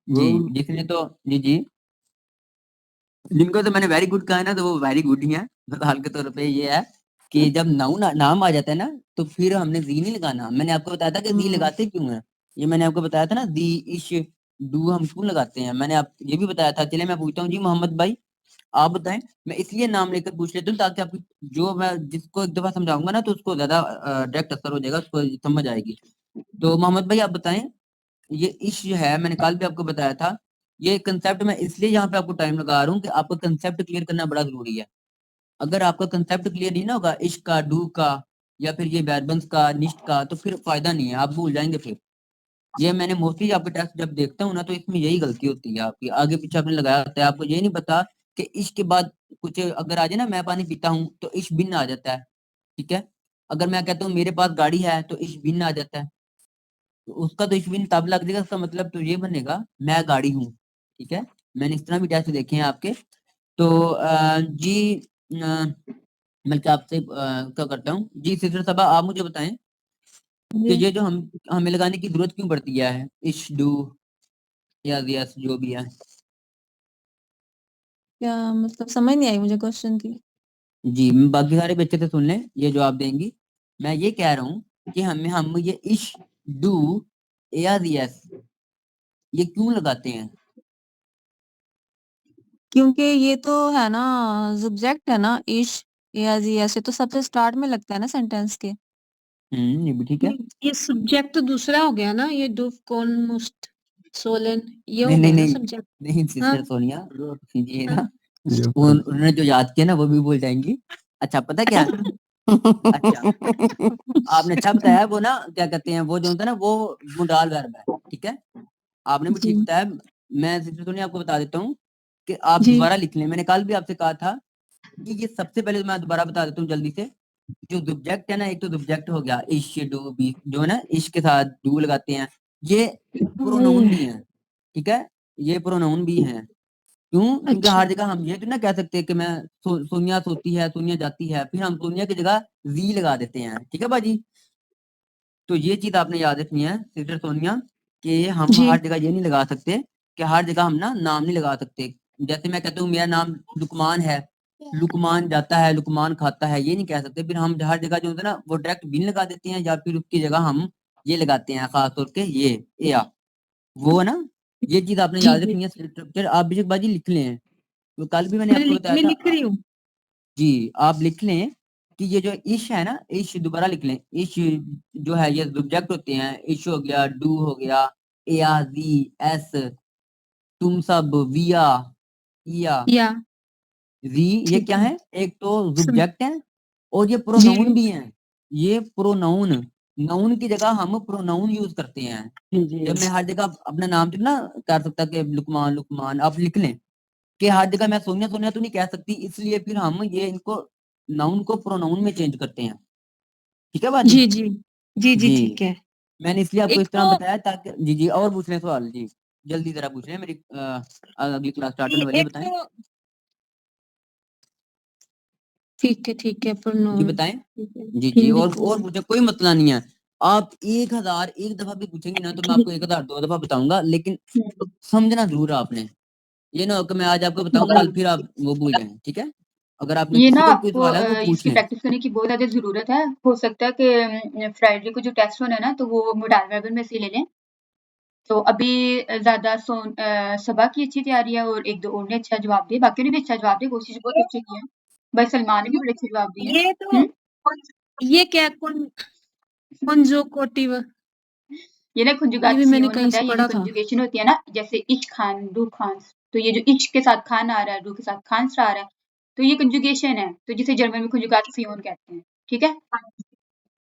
जी जिसने तो जी जी जिनको तो मैंने वेरी गुड कहा है ना तो वो वेरी गुड ही है। मिसाल के तौर पे ये है कि जब नाम आ जाता है ना तो फिर हमने जी नहीं लगाना। मैंने आपको बताया था कि जी लगाते क्यों है, ये मैंने आपको बताया था ना, दी इश डू हम क्यों लगाते हैं, मैंने आप ये भी बताया था। चले मैं पूछता हूँ जी मोहम्मद भाई, आप बताएं। मैं इसलिए नाम लेकर पूछ लेता हूँ ताकि आपको जो मैं जिसको एक दफा समझाऊंगा ना तो उसको ज्यादा डायरेक्ट असर हो जाएगा, उसको समझ आएगी। तो मोहम्मद भाई आप बताएं, ये इश जो है मैंने कल भी आपको बताया था ये कंसेप्ट मैं इसलिए यहाँ पे आपको टाइम लगा रहा हूँ कि आपका कंसेप्ट क्लियर करना बड़ा जरूरी है। अगर आपका कंसेप्ट क्लियर नहीं ना होगा इश्क का, डू का या फिर ये बैरबंस का, निश्ट का, तो फिर फायदा नहीं है, आप भूल जाएंगे। फिर ये मैंने मोस्टली आपके टेस्ट जब देखता हूँ ना, तो इसमें यही गलती होती है आपकी, आगे पीछे आपने लगाया होता है, आपको ये नहीं पता कि इश्क के बाद कुछ अगर आ जाए ना, मैं पानी पीता हूँ तो इश्क बिन आ जाता है, ठीक है। अगर मैं कहता हूँ मेरे पास गाड़ी है तो इश्क बिन आ जाता है, तो उसका तो इश्क बिन तब लग जाएगा, उसका मतलब तो ये बनेगा मैं गाड़ी हूँ, ठीक है। मैंने इस तरह भी टेस्ट देखे हैं आपके। तो जी मैं क्या आपसे क्या करता हूँ जी, सिस्टर सबा आप मुझे बताएं कि ये जो हमें लगाने की जरूरत क्यों पड़ती है, इश, डू या यस जो भी है। क्या मतलब, समझ नहीं आई मुझे क्वेश्चन की। जी बाकी सारे बच्चे से सुन लें, ये जवाब देंगी। मैं ये कह रहा हूँ कि हम ये इश, डू या यस ये क्यों लगाते हैं? क्योंकि ये तो है ना, सब्जेक्ट है ना, इश या जी, ऐसे तो सबसे स्टार्ट में लगता है ना सेंटेंस के। ये भी ठीक है। ये सब्जेक्ट दूसरा हो गया ना, ये डू, कौन, मुस्ट, सोलन, ये हो नहीं नहीं गया ना नहीं सब्जेक्ट। नहीं हाँ सिस्टर सोनिया ये हाँ ना उन्होंने जो याद किया ना वो भी भूल जाएंगी। अच्छा पता क्या अच्छा आपने अच्छा बताया, वो ना क्या कहते हैं, वो जो होता है ना वो मुडाल वर्ब है, ठीक है। आपने भी जी ठीक बताया। मैं सिस्टर सोनिया आपको बता देता हूँ कि आप जी दोबारा लिख लें। मैंने कल भी आपसे कहा था कि ये सबसे पहले मैं दोबारा बता देता हूँ जल्दी से। जो सब्जेक्ट है ना, एक तो सब्जेक्ट हो गया इश, डू, बी, जो है ना इश के साथ डू लगाते हैं, ये प्रोनाउन भी है, ठीक है। ये प्रोनाउन भी है। क्यों? क्योंकि अच्छा हर जगह हम ये तो ना कह सकते कि मैं सोनिया सोती है, सोनिया जाती है, फिर हम सोनिया की जगह जी लगा देते हैं, ठीक है बाजी। तो ये चीज आपने याद रखनी है सिस्टर सोनिया कि हम जी हर जगह ये नहीं लगा सकते कि हर जगह हम ना नाम नहीं लगा सकते। जैसे मैं कहता हूँ मेरा नाम लुकमान है, लुकमान जाता है, लुकमान खाता है, ये नहीं कह सकते। फिर हम हर जगह जो होता है ना वो डायरेक्ट बिन लगा देते हैं, या फिर उसकी जगह हम ये लगाते हैं, खास तौर के ये या वो है ना। ये चीज आपने जी याद जी रखनी है स्ट्रक्चर। आप बेशक बाजी लिख लें, तो कल भी मैंने आपको बताया मैं था। लिख रही हूँ। जी आप लिख लें कि ये जो इश है ना, इश दोबारा लिख लें। इश जो है ये सब्जेक्ट होते हैं, इश हो गया, डू हो गया, एया, जी, एस, तुम सब, विया, इया, या जी, ये ठीक क्या है है? एक तो सुन सब्जेक्ट है और ये जी प्रोनाउन भी है। ये प्रोनाउन, नाउन की जगह हम प्रोनाउन यूज करते हैं। जी जब मैं हर जगह अपना नाम तो ना कर सकता कि लुकमान, लुकमान आप लिख लें कि हर जगह मैं सोनिया, सोनिया तो नहीं कह सकती, इसलिए फिर हम ये इनको नाउन को प्रोनाउन में चेंज करते हैं, ठीक है बाजी। जी जी जी जी जी ठीक है। मैंने इसलिए आपको एक इस तरह तो बताया ताकि जी जी और पूछ लें सवाल जी, जल्दी जरा पूछ लें, मेरी अगली क्लास स्टार्ट होने वाली है, एक बताएं तो ठीक है जी प्रोनाउन बताएं। ठीक है जी जी हिंदी और पूछे, कोई मसला नहीं है। आप 1000 एक दफा भी पूछेंगे ना तो मैं आपको 1000 2 दफा बताऊंगा, लेकिन समझना जरूर है आपने। ये ना हो कि मैं आज आपको बताऊं कल फिर आप वो भूल जाएं, ठीक है। अगर आपने ये ना किसी का भी कोई आपको सवाल है वो पूछ इसकी लें। प्रैक्टिस करने की बहुत ज़्यादा ज़रूरत है। हो सकता है कि फ्राइडे को जो टेस्ट होना है ना, तो वो मोडाल वर्बल में से ले लें। तो अभी ज़्यादा सबा की अच्छी तैयारी है और 1-2 और ने अच्छा जवाब दिए, बाकियों ने भी अच्छा जवाब दिया, कोशिश बहुत अच्छी की है। भाई सलमान ने भी बड़े अच्छे जवाब दिए हैं। ये तो ये क्या कॉन्जुगेटिव, ये ना ये भी मैंने कंजुगासियोन कहीं होता से है, ये जो पढ़ा था। कंजुगेशन होती है ना, जैसे इश खान, डू खान, तो ये जो इश के साथ खान आ रहा है, डू के साथ खान्स आ रहा है, तो ये कंजुगेशन है, तो जिसे जर्मन में कंजुगासियोन कहते हैं, ठीक है?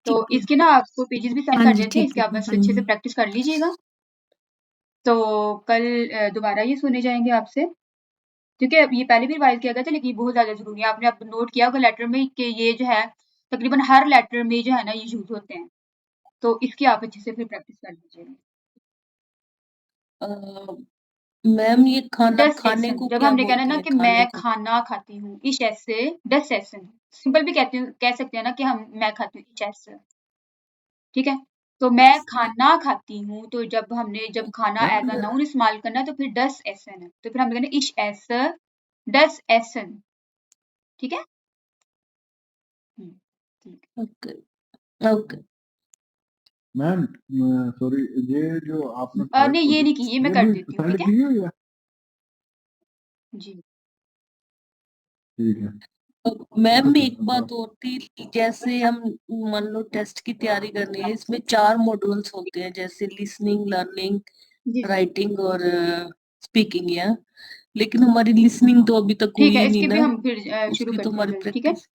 तो ठीक है इसके ना आपको पेजेस भी सेंड हाँ कर जी देते हैं, ठीक इसके है आप बस अच्छे से प्रैक्टिस कर लीजिएगा। तो कल दोबारा ये सुने जाएँगे आपसे, क्योंकि अब ये पहले भी रिवाइज़ किया गया था, लेकिन ये बहुत ज़्यादा ज़रूरी है। आपने अब नोट किया होगा लेटर में कि ये जो है तकरीबन हर लेटर में जो है ना ये यूज़ होते हैं, तो इसकी आप अच्छे से फिर प्रैक्टिस कर लीजिएगा। मैम ये खाना डस खाने एसन, को जब क्या हमने कहना बोलते ना हैं, कि खाने मैं को? खाना खाती हूँ, इश ऐसे डस एसन, सिंपल भी कह सकते हैं ना कि हम मैं खाती हूँ, इश ऐसे, ठीक है? तो मैं खाना खाती हूँ, तो जब खाना एज़ अ नाउन इस्तेमाल करना है तो फिर डस एसन है, तो फिर हम कहना इश ऐसे डस एसन, ठीक है? ठीक है। ओके ओके मैम सॉरी, ये जो आपने नहीं ये नहीं की, ये मैं ये कर भी देती हूँ, सेंड ठीक है? की हुई है। जी। ठीक है मैम अच्छा एक बात और थी, जैसे हम मान लो टेस्ट की तैयारी करनी है, इसमें 4 मॉड्यूल्स होते हैं, जैसे लिसनिंग, लर्निंग, जी, राइटिंग और स्पीकिंग या, लेकिन हमारी लिसनिंग तो अभी तक हुई ठीक है, ही नहीं इसकी भी ना, हम फिर शुरू उसकी तो करते हैं हमारी जल्दी, ठीक है? प्रैक्टिस।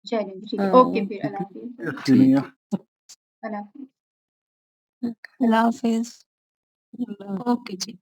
चलिए ठीक है, ओके फिर अल्लाह हाफ़िज़। अच्छी नहीं है। अल्लाह हाफ़िज़। अल्लाह हाफिज। ओके जी।